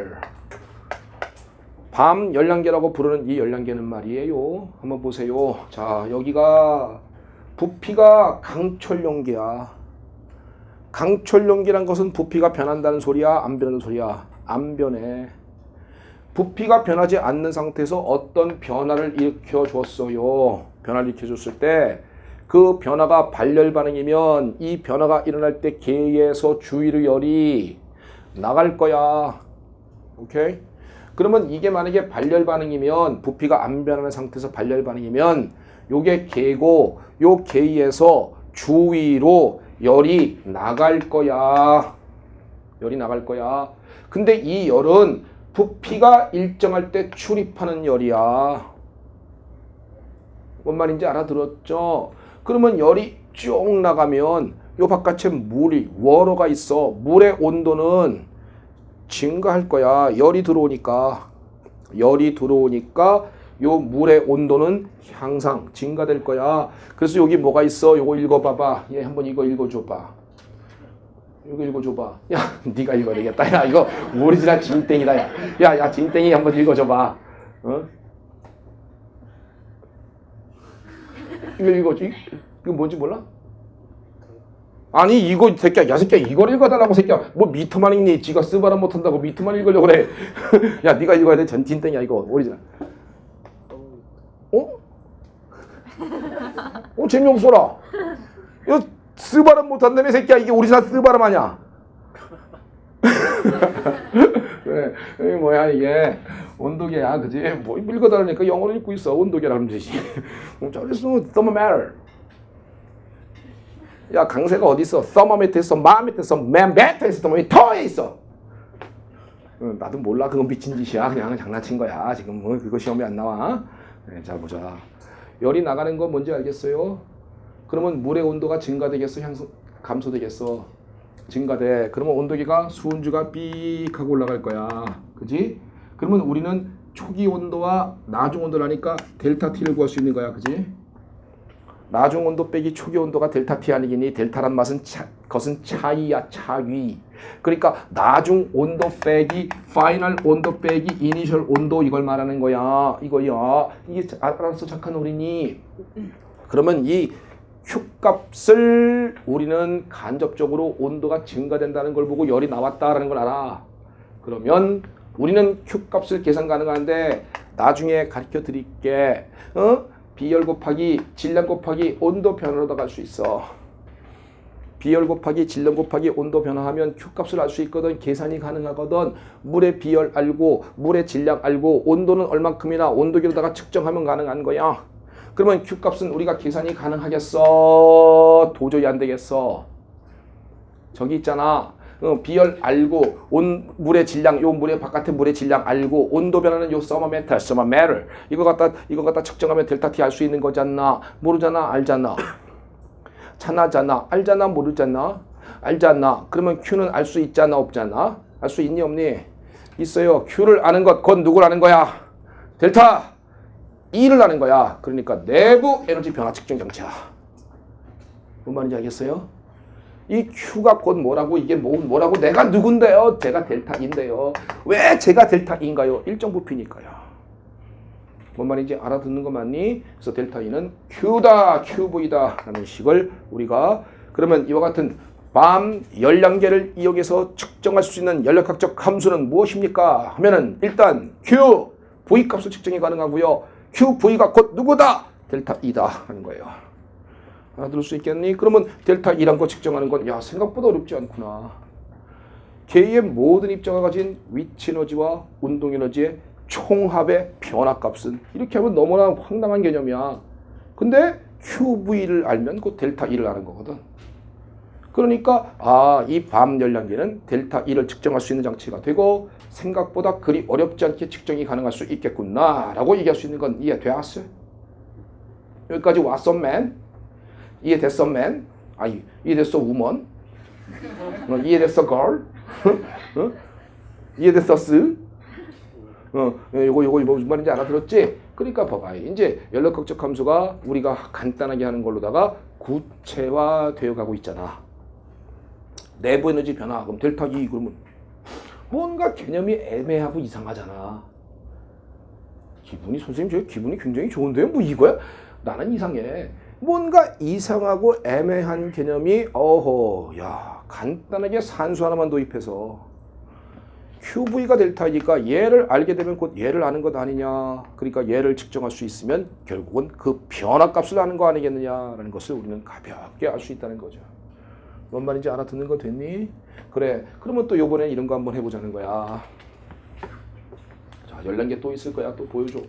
Speaker 1: 밤 열량계라고 부르는 이 열량계는 말이에요. 한번 보세요. 자, 여기가 부피가 강철용계야. 강철용계란 것은 부피가 변한다는 소리야? 안 변하는 소리야? 안 변해. 부피가 변하지 않는 상태에서 어떤 변화를 일으켜 줬어요. 변화를 일으켜 줬을 때 그 변화가 발열 반응이면 이 변화가 일어날 때 계에서 주위로 열이 나갈 거야. 오케이? 그러면 이게 만약에 발열 반응이면 부피가 안 변하는 상태에서 발열 반응이면 요게 계고 요 계에서 주위로 열이 나갈 거야. 열이 나갈 거야. 근데 이 열은 부피가 일정할 때 출입하는 열이야. 뭔 말인지 알아들었죠? 그러면 열이 쭉 나가면 요 바깥에 물이 워러가 있어. 물의 온도는 증가할 거야. 열이 들어오니까 요 물의 온도는 항상 증가될 거야. 그래서 여기 뭐가 있어? 요거 읽어봐봐. 얘 한번 이거 읽어줘봐. 이거 읽어줘봐. 야, 네가 읽어야 되겠다. 야, 이거 오리지널 진땡이다. 야, 진땡이 한번 읽어줘봐. 어? 이거 읽어줘. 이거 뭔지 몰라? 아니 이거 새끼야, 야 새끼야 이걸 읽어달라고 새끼야. 뭐 미터만 읽니? 지가 쓰바람 못한다고 미터만 읽으려고 그래. 야 네가 읽어야 돼. 전 진땡이야 이거 오리지널. 어? 재미없어라. 이거 쓰바람 못한다며 새끼야. 이게 오리지널 쓰바람 아니야? 그래, 이게 뭐야 이게 온도계야, 그지? 뭐 읽어달라니까 영어로 읽고 있어. 온도계라는 뜻이. 잘했어. thermometer. 야 강세가 어디 있어? thermometer 있어, 마미터 있어, 맨베터 있어, thermometer에 있어. 나도 몰라. 그건 미친 짓이야. 그냥 장난친 거야. 지금 뭐 그거 시험에 안 나와. 네, 자 보자. 열이 나가는 건 뭔지 알겠어요? 그러면 물의 온도가 증가되겠어? 감소되겠어? 증가돼. 그러면 온도계가 수은주가 삑 하고 올라갈 거야. 그지? 그러면 우리는 초기 온도와 나중 온도를 하니까 델타 T를 구할 수 있는 거야. 그지? 나중 온도 빼기 초기 온도가 델타 T 아니겠니? 델타란 맛은 것은 차이야. 차이. 그러니까 나중 온도 빼기 파이널 온도 빼기 이니셜 온도 이걸 말하는 거야. 이거야. 이게 알아서 착한 어린이. 그러면 이 Q값을 우리는 간접적으로 온도가 증가된다는 걸 보고 열이 나왔다라는 걸 알아. 그러면 우리는 Q값을 계산 가능한데 나중에 가르쳐 드릴게. 비열 곱하기 질량 곱하기 온도 변화로도 갈 수 있어. 비열 곱하기 질량 곱하기 온도 변화하면 Q값을 알 수 있거든. 계산이 가능하거든. 물의 비열 알고 물의 질량 알고 온도는 얼만큼이나 온도계로다가 측정하면 가능한 거야. 그러면 Q값은 우리가 계산이 가능하겠어? 도저히 안 되겠어. 저기 있잖아. 비열 알고 물의 질량, 요 물의 바깥에 물의 질량 알고 온도 변화는 요 thermometer 이거 갖다 측정하면 델타 T 알 수 있는 거잖아. 모르잖아, 알잖아. 차나잖아, 알잖아, 모르잖아, 알잖아. 그러면 Q는 알 수 있잖아, 없잖아? 알 수 있니, 없니? 있어요. Q를 아는 것, 곧 누구를 아는 거야? 델타 E를 아는 거야. 그러니까 내부 에너지 변화 측정 장치야. 뭔 말인지 알겠어요? 이 Q가 곧 뭐라고, 이게 뭐라고, 내가 누군데요? 제가 델타 E인데요. 왜 제가 델타 E인가요? 일정 부피니까요. 뭔 말인지 알아듣는 거 맞니? 그래서 델타 E는 Q다, QV다 라는 식을 우리가, 그러면 이와 같은 밤 열량계를 이용해서 측정할 수 있는 연력학적 함수는 무엇입니까? 하면은 일단 Q, V 값을 측정이 가능하고요. QV가 곧 누구다? 델타 E다 하는 거예요. 알아들을 수 있겠니? 그러면 델타 E란 거 측정하는 건 야, 생각보다 어렵지 않구나. K의 모든 입자가 가진 위치 에너지와 운동 에너지의 총합의 변화값은, 이렇게 하면 너무나 황당한 개념이야. 근데 QV를 알면 그 델타 E를 아는 거거든. 그러니까 이 밤 열량계는 델타 E를 측정할 수 있는 장치가 되고 생각보다 그리 어렵지 않게 측정이 가능할 수 있겠구나 라고 얘기할 수 있는 건 이해되었어? 여기까지 왔어, 맨? 이해됐어, 맨? 이해됐어, 우먼? 이해됐어, 걸? 이해됐어, 스? 요거 무슨 말인지 알아들었지? 그러니까 봐봐. 이제 연력학적 함수가 우리가 간단하게 하는 걸로다가 구체화되어 가고 있잖아. 내부 에너지 변화. 그럼 델타 E 그러면 뭔가 개념이 애매하고 이상하잖아. 선생님 저 기분이 굉장히 좋은데요? 뭐 이거야? 나는 이상해. 뭔가 이상하고 애매한 개념이 야, 간단하게 산수 하나만 도입해서 QV가 델타 E니까 얘를 알게 되면 곧 얘를 아는 것 아니냐. 그러니까 얘를 측정할 수 있으면 결국은 그 변화값을 아는 거 아니겠느냐라는 것을 우리는 가볍게 알 수 있다는 거죠. 뭔 말인지 알아듣는 거 됐니? 그래. 그러면 또 요번에 이런 거 한번 해보자는 거야. 자, 11개 또 있을 거야. 또 보여줘.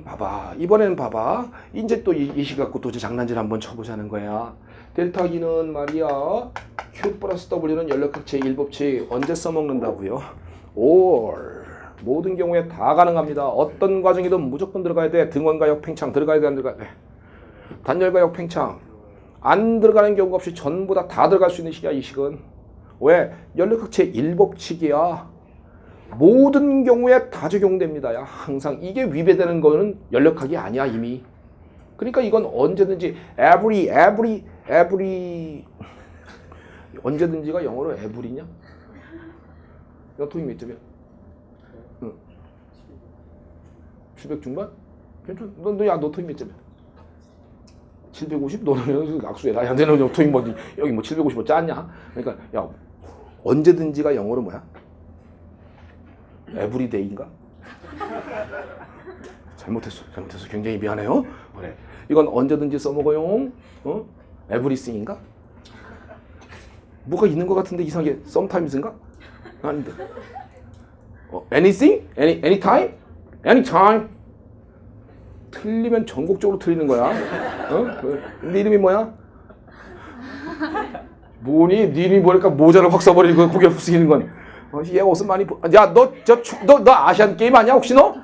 Speaker 1: 봐봐. 이번에는 봐봐. 이제 또 이 시 갖고 또 장난질 한번 쳐보자는 거야. 델타 E는 말이야. Q 플러스 W는 연력학체의 일법칙 언제 써먹는다고요? 모든 경우에 다 가능합니다. 어떤 과정이든 무조건 들어가야 돼. 등원과 역팽창 들어가야 돼, 안 들어가야 돼? 단열과 역팽창 안 들어가는 경우가 없이 전부 다 들어갈 수 있는 식이야, 이 식은. 왜? 연력학체의 일법칙이야. 모든 경우에 다 적용됩니다. 야, 항상 이게 위배되는 거는 연력학이 아니야, 이미. 그러니까 이건 언제든지 every 언제든지가 영어로 every냐? 너 토익 몇 점이야? 700 중반? 괜찮아. 너 토익 몇 점이야? 750? 너는 악수해라. 야, 너는 토익 뭐 여기 뭐 750 뭐 짰냐? 그러니까 야, 언제든지가 영어로 뭐야? 에브리데이인가? 잘못했어. 굉장히 미안해요. 그래. 이건 언제든지 써먹어요. 에브리싱인가? 뭐가 있는 것 같은데 이상하게 sometimes인가? 아닌데. anything? anytime? anytime? 틀리면 전국적으로 틀리는 거야. 네 이름이 뭐야? 뭐니? 네 이름이 뭐니까 모자를 확 써버리고 고개 숙이는 건. 얘 옷은 많이 야, 너 아시안 게임 아니야 혹시 너?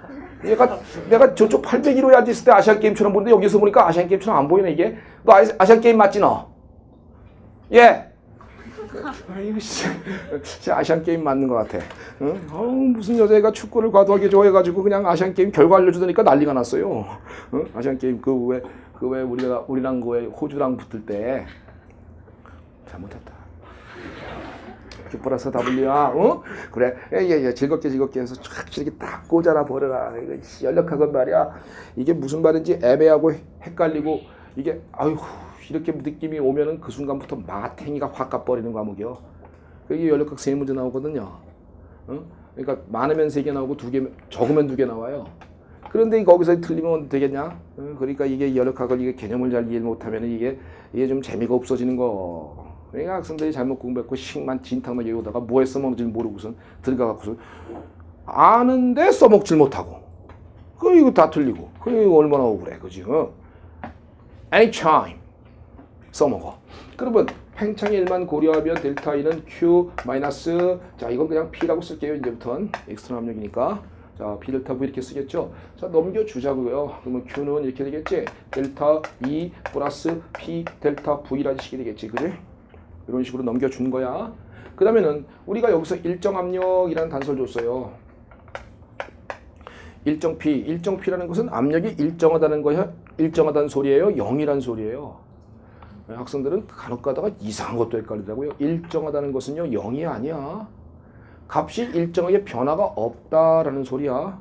Speaker 1: 내가 저쪽 801호에 앉았을 때 아시안 게임처럼 보는데 여기서 보니까 아시안 게임처럼 안 보이네 이게. 너 아시안 게임 맞지 너? 예. 아이고 씨, 아시안 게임 맞는 것 같아. 응? 무슨 여자애가 축구를 과도하게 좋아해가지고 그냥 아시안 게임 결과 알려주더니까 난리가 났어요. 아시안 게임 그 왜 우리랑 그 왜 호주랑 붙을 때 잘못했다. Q 플러스 W야, 그래, 즐겁게 해서 쫙 이렇게 딱 꽂아라 버려라. 이거 연력학은 말이야. 이게 무슨 말인지 애매하고 헷갈리고 이게 이렇게 느낌이 오면은 그 순간부터 마탱이가 확 가버리는 과목이요. 이게 연력학 세 문제 나오거든요. 그러니까 많으면 3개 나오고 적으면 2개 나와요. 그런데 거기서 틀리면 되겠냐? 그러니까 이게 연력학을 이게 개념을 잘 이해 못하면 이게 좀 재미가 없어지는 거. 그러니까 학생들이 잘못 공부했고 식만 진탕만 여기다가 뭐에 써먹는지를 모르고선 들어가고서 아는데 써먹질 못하고 이거 다 틀리고 이거 얼마나 억울해, 그지? anytime 써먹어. 그러면 팽창의 일만 고려하면 델타 E는 Q 마이너스, 자 이건 그냥 P라고 쓸게요. 이제부터는 엑스트라 압력이니까. 자, B 델타 V 이렇게 쓰겠죠. 자, 넘겨주자고요. 그러면 Q는 이렇게 되겠지. 델타 E 플러스 P 델타 V라는 식이 되겠지, 그지? 이런 식으로 넘겨준 거야. 그 다음에는 우리가 여기서 일정 압력이라는 단서를 줬어요. 일정 P, 일정 P라는 것은 압력이 일정하다는 거야, 일정하다는 소리예요, 0이란 소리예요. 학생들은 간혹 가다가 이상한 것도 헷갈리더라고요. 일정하다는 것은요 0이 아니야. 값이 일정하게 변화가 없다라는 소리야.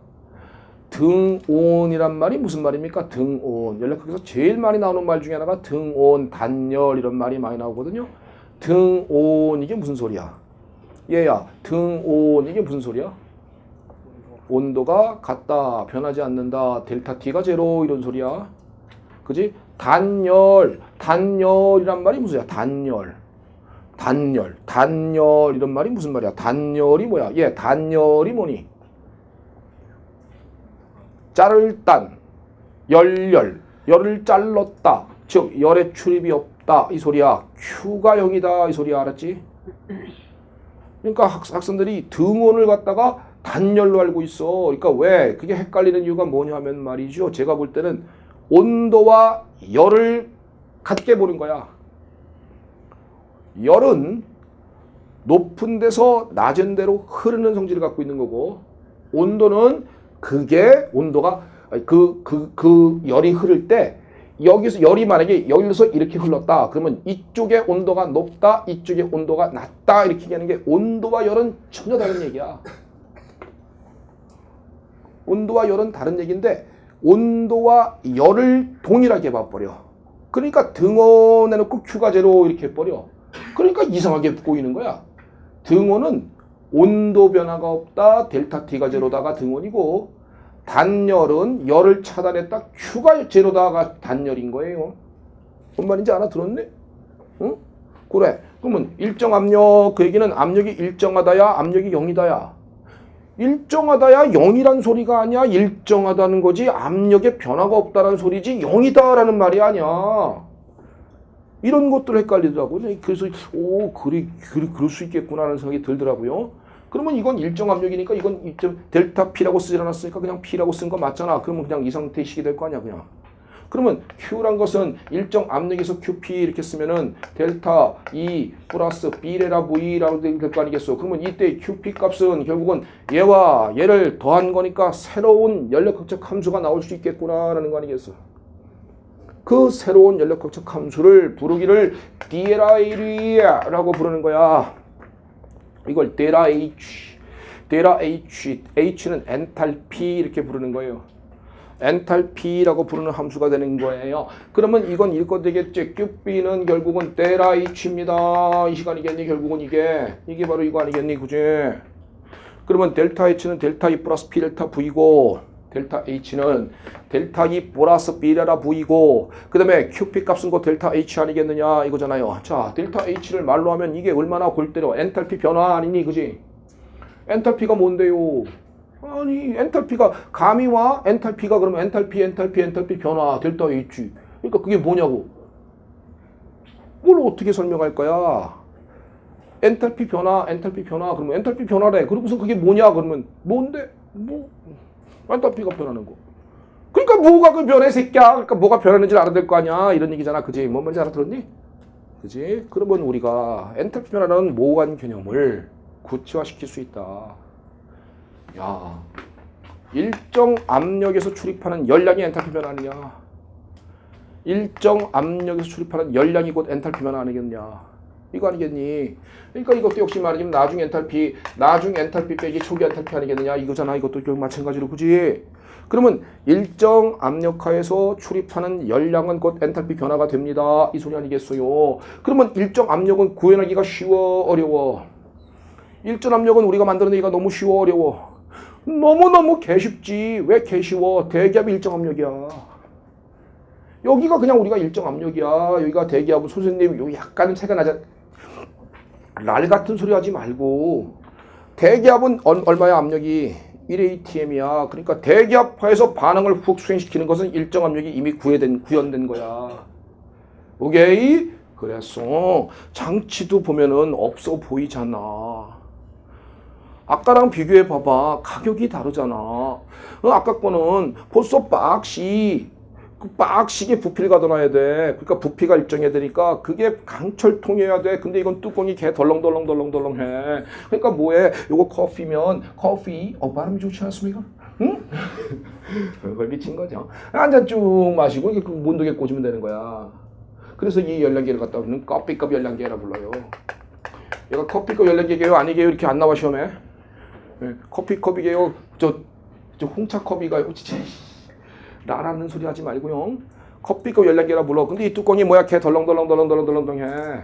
Speaker 1: 등온이란 말이 무슨 말입니까? 등온. 연락학에서 제일 많이 나오는 말 중에 하나가 등온, 단열 이런 말이 많이 나오거든요. 등온 이게 무슨 소리야? 얘야 등온 이게 무슨 소리야? 온도가 같다, 변하지 않는다, 델타 T가 제로 이런 소리야. 그지? 단열, 단열이란 말이 무슨 소리야? 단열, 단열, 단열 이런 말이 무슨 말이야? 단열이 뭐야? 얘 단열이 뭐니? 자를 딴, 열열, 열을 잘랐다. 즉 열의 출입이 없다 이 소리야. Q가 0이다 이 소리야. 알았지? 그러니까 학생들이 등온을 갖다가 단열로 알고 있어. 그러니까 왜? 그게 헷갈리는 이유가 뭐냐면 말이죠. 제가 볼 때는 온도와 열을 같게 보는 거야. 열은 높은 데서 낮은 데로 흐르는 성질을 갖고 있는 거고, 온도는 그게 온도가 그 열이 흐를 때 여기서 열이 만약에 여기서 이렇게 흘렀다 그러면 이쪽에 온도가 높다 이쪽에 온도가 낮다 이렇게 얘기하는 게 온도와 열은 전혀 다른 얘기야. 온도와 열은 다른 얘기인데 온도와 열을 동일하게 봐버려. 그러니까 등온해놓고 Q가 제로 이렇게 해버려. 그러니까 이상하게 보이는 거야. 등온은 온도 변화가 없다 델타 T가 제로다가 등온이고, 단열은 열을 차단했다 Q가 제로다가 단열인 거예요. 뭔 말인지 알아들었네? 응? 그래. 그러면 일정 압력, 그 얘기는 압력이 일정하다야 압력이 0이다야. 일정하다야 0이란 소리가 아니야. 일정하다는 거지 압력에 변화가 없다는 소리지 0이다라는 말이 아니야. 이런 것들 헷갈리더라고요. 그래서 그럴 수 있겠구나 하는 생각이 들더라고요. 그러면 이건 일정 압력이니까 이건 델타 P라고 쓰지 않았으니까 그냥 P라고 쓴 거 맞잖아. 그러면 그냥 이 상태식이 될 거 아니야 그냥. 그러면 Q란 것은 일정 압력에서 QP 이렇게 쓰면은 델타 E 플러스 B레라 V라고 될 거 아니겠어. 그러면 이때 QP 값은 결국은 얘와 얘를 더한 거니까 새로운 연력학적 함수가 나올 수 있겠구나라는 거 아니겠어. 그 새로운 연력학적 함수를 부르기를 DLI라고 부르는 거야. 이걸 델타 H, 델타 H, H는 엔탈피 이렇게 부르는 거예요. 엔탈피라고 부르는 함수가 되는 거예요. 그러면 이건 읽어도 되겠지. QB는 결국은 델타 H입니다. 이 시간이겠니? 결국은 이게 바로 이거 아니겠니? 그지? 그러면 델타 H는 델타 E 플러스 P 델타 V고, 델타 H는 델타 E 플러스 B 델타 V고, 그 다음에 QP 값은 거 델타 H 아니겠느냐 이거잖아요. 자, 델타 H를 말로 하면 이게 얼마나 골 때려. 엔탈피 변화 아니니? 그지? 엔탈피가 뭔데요? 아니 엔탈피가 감이 와? 엔탈피가 그러면 엔탈피 변화 델타 H. 그러니까 그게 뭐냐고. 뭘 어떻게 설명할 거야? 엔탈피 변화 그러면 엔탈피 변화래. 그러고서 그게 뭐냐 그러면 뭔데? 뭐 엔탈피가 변하는 거. 그러니까 뭐가 그 변해 새끼야. 그러니까 뭐가 변하는지 알아야 될 거 아니야. 이런 얘기잖아. 그지? 뭔 말인지 알아들었니? 그지? 그러면 우리가 엔탈피 변화라는 모호한 개념을 구체화시킬 수 있다. 야, 일정 압력에서 출입하는 열량이 엔탈피 변화 아니냐? 일정 압력에서 출입하는 열량이 곧 엔탈피 변화 아니겠냐? 이거 아니겠니? 그러니까 이것도 역시 말이지만 나중 엔탈피 빼기 초기 엔탈피 아니겠느냐? 이거잖아. 이것도 결국 마찬가지로. 그지? 그러면 일정 압력하에서 출입하는 열량은 곧 엔탈피 변화가 됩니다. 이 소리 아니겠어요? 그러면 일정 압력은 구현하기가 쉬워 어려워? 일정 압력은 우리가 만들어내기가 너무 쉬워 어려워? 너무너무 개쉽지. 왜 개쉬워? 대기압이 일정 압력이야. 여기가 그냥 우리가 일정 압력이야. 여기가 대기압은 선생님 여기 약간 새가 나자. 랄 같은 소리 하지 말고. 대기압은 얼마야 압력이? 1atm이야. 그러니까 대기압하에서 반응을 훅 수행시키는 것은 일정 압력이 이미 구현된 거야. 오케이? 그래서 장치도 보면은 없어 보이잖아. 아까랑 비교해 봐봐. 가격이 다르잖아. 아까 거는 벌써 박시 빡시게 부피를 가둬놔야 돼. 그러니까 부피가 일정해야 되니까 그게 강철통이어야 돼. 근데 이건 뚜껑이 개 덜렁덜렁덜렁덜렁해. 그러니까 뭐해? 요거 커피면 커피. 발음이 좋지 않습니까? 응? 그걸 미친 거죠. 한 잔 쭉 마시고 이게 그 문득에 꽂으면 되는 거야. 그래서 이 열량계를 갖다 우리는 커피컵 열량계라 불러요. 얘가 커피컵 열량계예요? 아니게요? 이렇게 안 나와 시험에. 네, 커피컵이게요? 저 홍차컵이가요? 나라는 소리 하지 말고요. 커피컵 열량계라 불러. 근데 이 뚜껑이 뭐야? 개 덜렁덜렁덜렁덜렁덜렁해.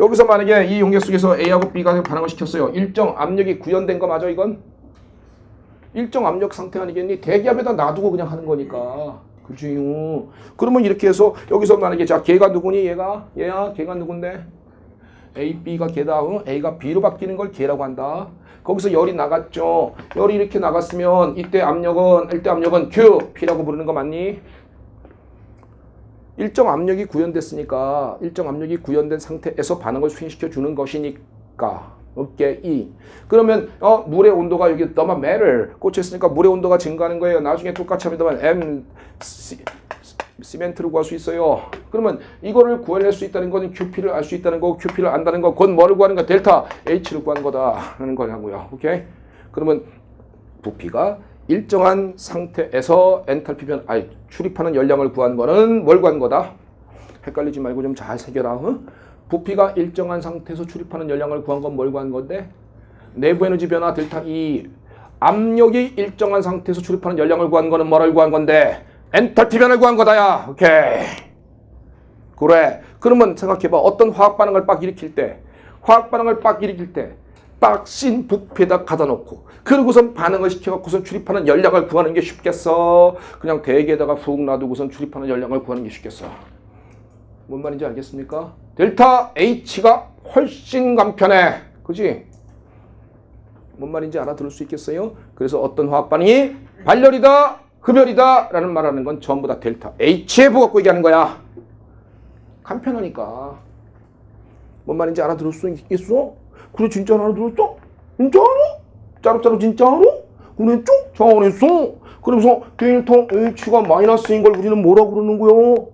Speaker 1: 여기서 만약에 이 용계 속에서 A하고 B가 반응을 시켰어요. 일정 압력이 구현된 거 맞아 이건? 일정 압력 상태 아니겠니? 대기압에다 놔두고 그냥 하는 거니까. 그지? 그러면 이렇게 해서 여기서 만약에 자 걔가 누구니? 얘야? 걔가 누군데? A, B가 걔다. A가 B로 바뀌는 걸 걔라고 한다. 거기서 열이 나갔죠. 열이 이렇게 나갔으면 이때 압력은 Q, P라고 부르는 거 맞니? 일정 압력이 구현됐으니까 일정 압력이 구현된 상태에서 반응을 수행시켜 주는 것이니까 오케이. E. 그러면 물의 온도가 여기 너무 matter 꽂혀있으니까 물의 온도가 증가하는 거예요. 나중에 똑같이 합니다만 M 시멘트를 구할 수 있어요. 그러면 이거를 구해낼 수 있다는 건 QP를 알 수 있다는 거고 QP를 안다는 건 곧 뭐를 구하는 거야? 델타 H를 구하는 거다라는 거냐고요. 오케이? 그러면 부피가 일정한 상태에서 엔탈피 변화, 출입하는 열량을 구하는 거는 뭘 구하는 거다? 헷갈리지 말고 좀 잘 새겨라. 부피가 일정한 상태에서 출입하는 열량을 구한 건 뭘 구한 건데? 내부 에너지 변화 델타 E. 압력이 일정한 상태에서 출입하는 열량을 구한 거는 뭐를 구한 건데? 엔탈피 변화를 구한 거다야. 오케이. 그래. 그러면 생각해봐. 어떤 화학 반응을 빡 일으킬 때, 빡신 부피에다 갖다 놓고, 그러고선 반응을 시켜갖고선 출입하는 열량을 구하는 게 쉽겠어? 그냥 대기에다가 훅 놔두고선 출입하는 열량을 구하는 게 쉽겠어? 뭔 말인지 알겠습니까? 델타 H가 훨씬 간편해. 그지? 뭔 말인지 알아들을 수 있겠어요? 그래서 어떤 화학 반응이 발열이다, 흡열이다 라는 말하는 건 전부 다 델타 H에 부갖고 얘기하는 거야. 간편하니까. 뭔 말인지 알아들을 수 있겠어? 그래 진짜 알아들었어? 진짜로? 짜루짜루 진짜로? 그래 쭉 잘했어. 그러면서 델타 H가 마이너스인 걸 우리는 뭐라고 그러는 거야?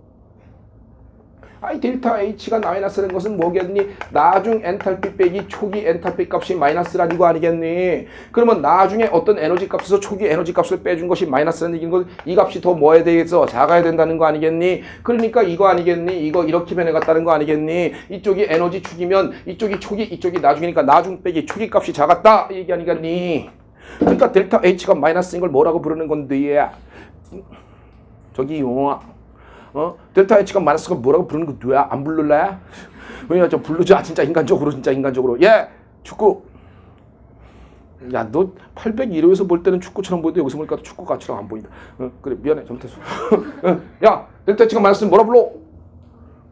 Speaker 1: 델타 H가 마이너스라는 것은 뭐겠니? 나중 엔탈피 빼기 초기 엔탈피 값이 마이너스라는 거 아니겠니? 그러면 나중에 어떤 에너지 값에서 초기 에너지 값을 빼준 것이 마이너스라는 얘기인 건 이 값이 더 뭐에 대해서 작아야 된다는 거 아니겠니? 그러니까 이거 아니겠니? 이거 이렇게 변해갔다는 거 아니겠니? 이쪽이 에너지 축이면 이쪽이 초기, 이쪽이 나중이니까 나중 빼기 초기 값이 작았다 이 얘기 아니겠니? 그러니까 델타 H가 마이너스인 걸 뭐라고 부르는 건데? 저기요. 델타 H가 마이너스가 뭐라고 부르는 거 누야? 안 부를래? 왜냐 좀 부르자. 진짜 인간적으로. 예, 축구. 야, 너 801호에서 볼 때는 축구처럼 보이는데 여기서 보니까 축구같이랑 안 보인다. 그래 미안해 잘못했어. 야, 델타 H가 마이너스는 뭐라 불러?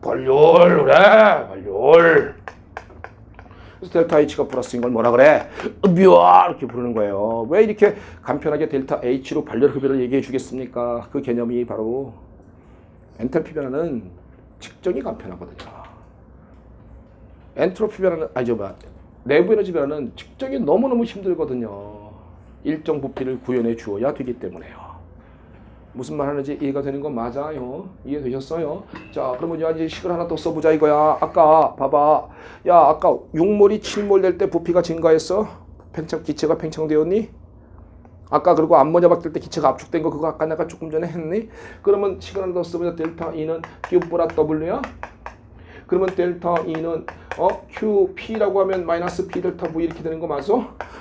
Speaker 1: 발열. 그래 발열. 그래서 델타 H가 플러스인 걸 뭐라 그래? 묘 이렇게 부르는 거예요. 왜 이렇게 간편하게 델타 H로 발열 흡열을 얘기해 주겠습니까? 그 개념이 바로 엔탈피 변화는 측정이 간편하거든요. 엔트로피 변화는 내부 에너지 변화는 측정이 너무너무 힘들거든요. 일정 부피를 구현해 주어야 되기 때문에요. 무슨 말 하는지 이해가 되는 건 맞아요? 이해되셨어요? 자, 그러면 이제 식을 하나 더 써보자 이거야. 아까 봐봐. 야, 아까 6몰이 7몰 될 때 부피가 증가했어? 기체가 팽창되었니? 아까 그리고 암모니아 바뀔 때 기체가 압축된 거 그거 아까 내가 조금 전에 했니? 그러면 식을 하나 더 써보자. 델타 E는 Q보다 W야? 그러면 델타 E는 QP라고 하면 마이너스 P 델타 V 이렇게 되는 거 맞아?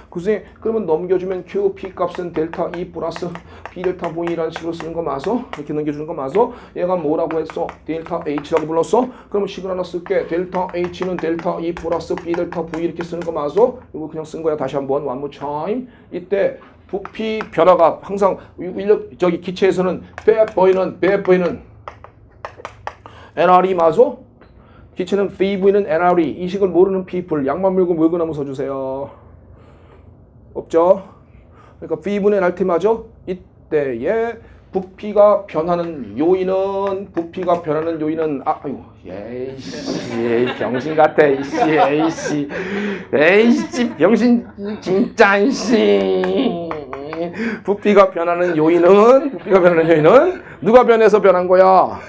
Speaker 1: 그지? 그러면 넘겨주면 QP 값은 델타 E 플러스 P 델타 V라는 식으로 쓰는 거 맞아? 이렇게 넘겨주는 거 맞아? 얘가 뭐라고 했어? 델타 H라고 불렀어? 그러면 식을 하나 쓸게. 델타 H는 델타 E 플러스 P 델타 V 이렇게 쓰는 거 맞아? 이거 그냥 쓴 거야. 다시 한번 one more time. 이때 부피 변화가 항상 저기 기체에서는 배 보이는 NRE 맞아? 기체는 VV는 NRE. 이 식을 모르는 people 양만 물고 한번 써주세요. 없죠? 그러니까 VV는 NRT 맞아? 이때에 부피가 변하는 요인은 에이 병신 같아 에이씨 병신 진짜 이씨 부피가 변하는 요인은 누가 변해서 변한 거야?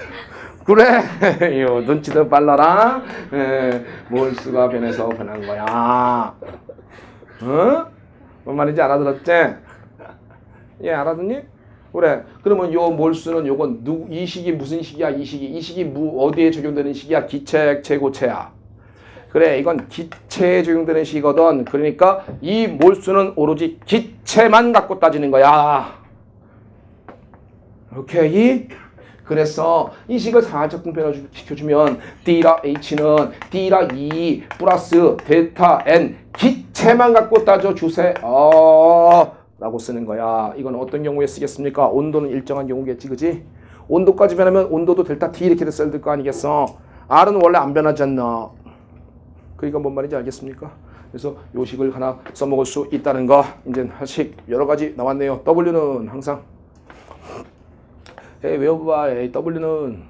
Speaker 1: 그래, 요 눈치도 빨라라. 몰수가 변해서 변한 거야. 어? 뭔 말인지 알아들었지? 예, 알아듣니? 그래. 그러면 요 몰수는 요건 이 식이 무슨 식이야? 이 식이 어디에 적용되는 식이야? 기체, 액체, 고체야. 그래, 이건 기체에 적용되는 식이거든. 그러니까 이 몰수는 오로지 기체만 갖고 따지는 거야. 오케이? 그래서 이 식을 살짝 분배시켜주면 D라 H는 D라 E 플러스 델타 N 기체만 갖고 따져주세요. 라고 쓰는 거야. 이건 어떤 경우에 쓰겠습니까? 온도는 일정한 경우겠지, 그지? 온도까지 변하면 온도도 델타 T 이렇게 써야 될 거 아니겠어? R은 원래 안 변하지 않나? 그러니까 뭔 말인지 알겠습니까? 그래서 요 식을 하나 써먹을 수 있다는 거. 이제 식 여러 가지 나왔네요. W는 항상 외워봐. W는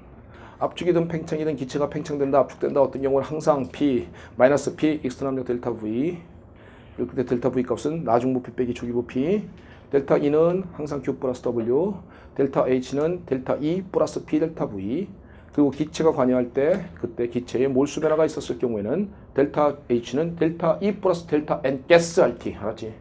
Speaker 1: 압축이든 팽창이든 기체가 팽창된다, 압축된다. 어떤 경우는 항상 P, 마이너스 P, 익스트나 합력 델타 V. 이렇게 델타 V 값은 나중부피 빼기 주기부피. 델타 E는 항상 Q 플러스 W. 델타 H는 델타 E 플러스 P 델타 V. 그리고 기체가 관여할 때 그때 기체에 몰수 변화가 있었을 경우에는 델타 H는 델타 E 플러스 델타 N 가스 RT. 알았지?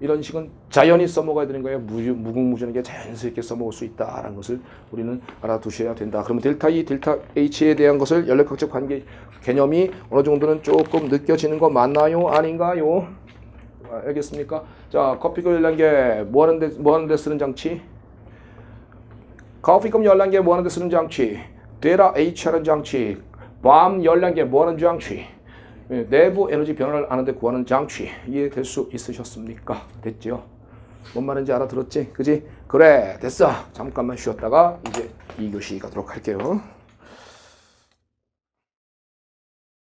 Speaker 1: 이런 식은 자연히 써먹어야 되는 거예요. 무궁무진하게 자연스럽게 써먹을 수 있다라는 것을 우리는 알아두셔야 된다. 그러면 델타 E, 델타 H에 대한 것을 연력학적 관계 개념이 어느 정도는 조금 느껴지는 거 맞나요? 아닌가요? 알겠습니까? 자, 커피컵 열량계 뭐 하는데 쓰는 장치? 커피컵 열량계 뭐 하는데 쓰는 장치? 델타 H 하는 장치. 밤 열량계 뭐 하는 장치? 내부 에너지 변화를 아는데 구하는 장치. 이해될 수 있으셨습니까? 됐죠? 뭔 말인지 알아들었지? 그지? 그래, 됐어. 잠깐만 쉬었다가 이제 2교시 가도록 할게요.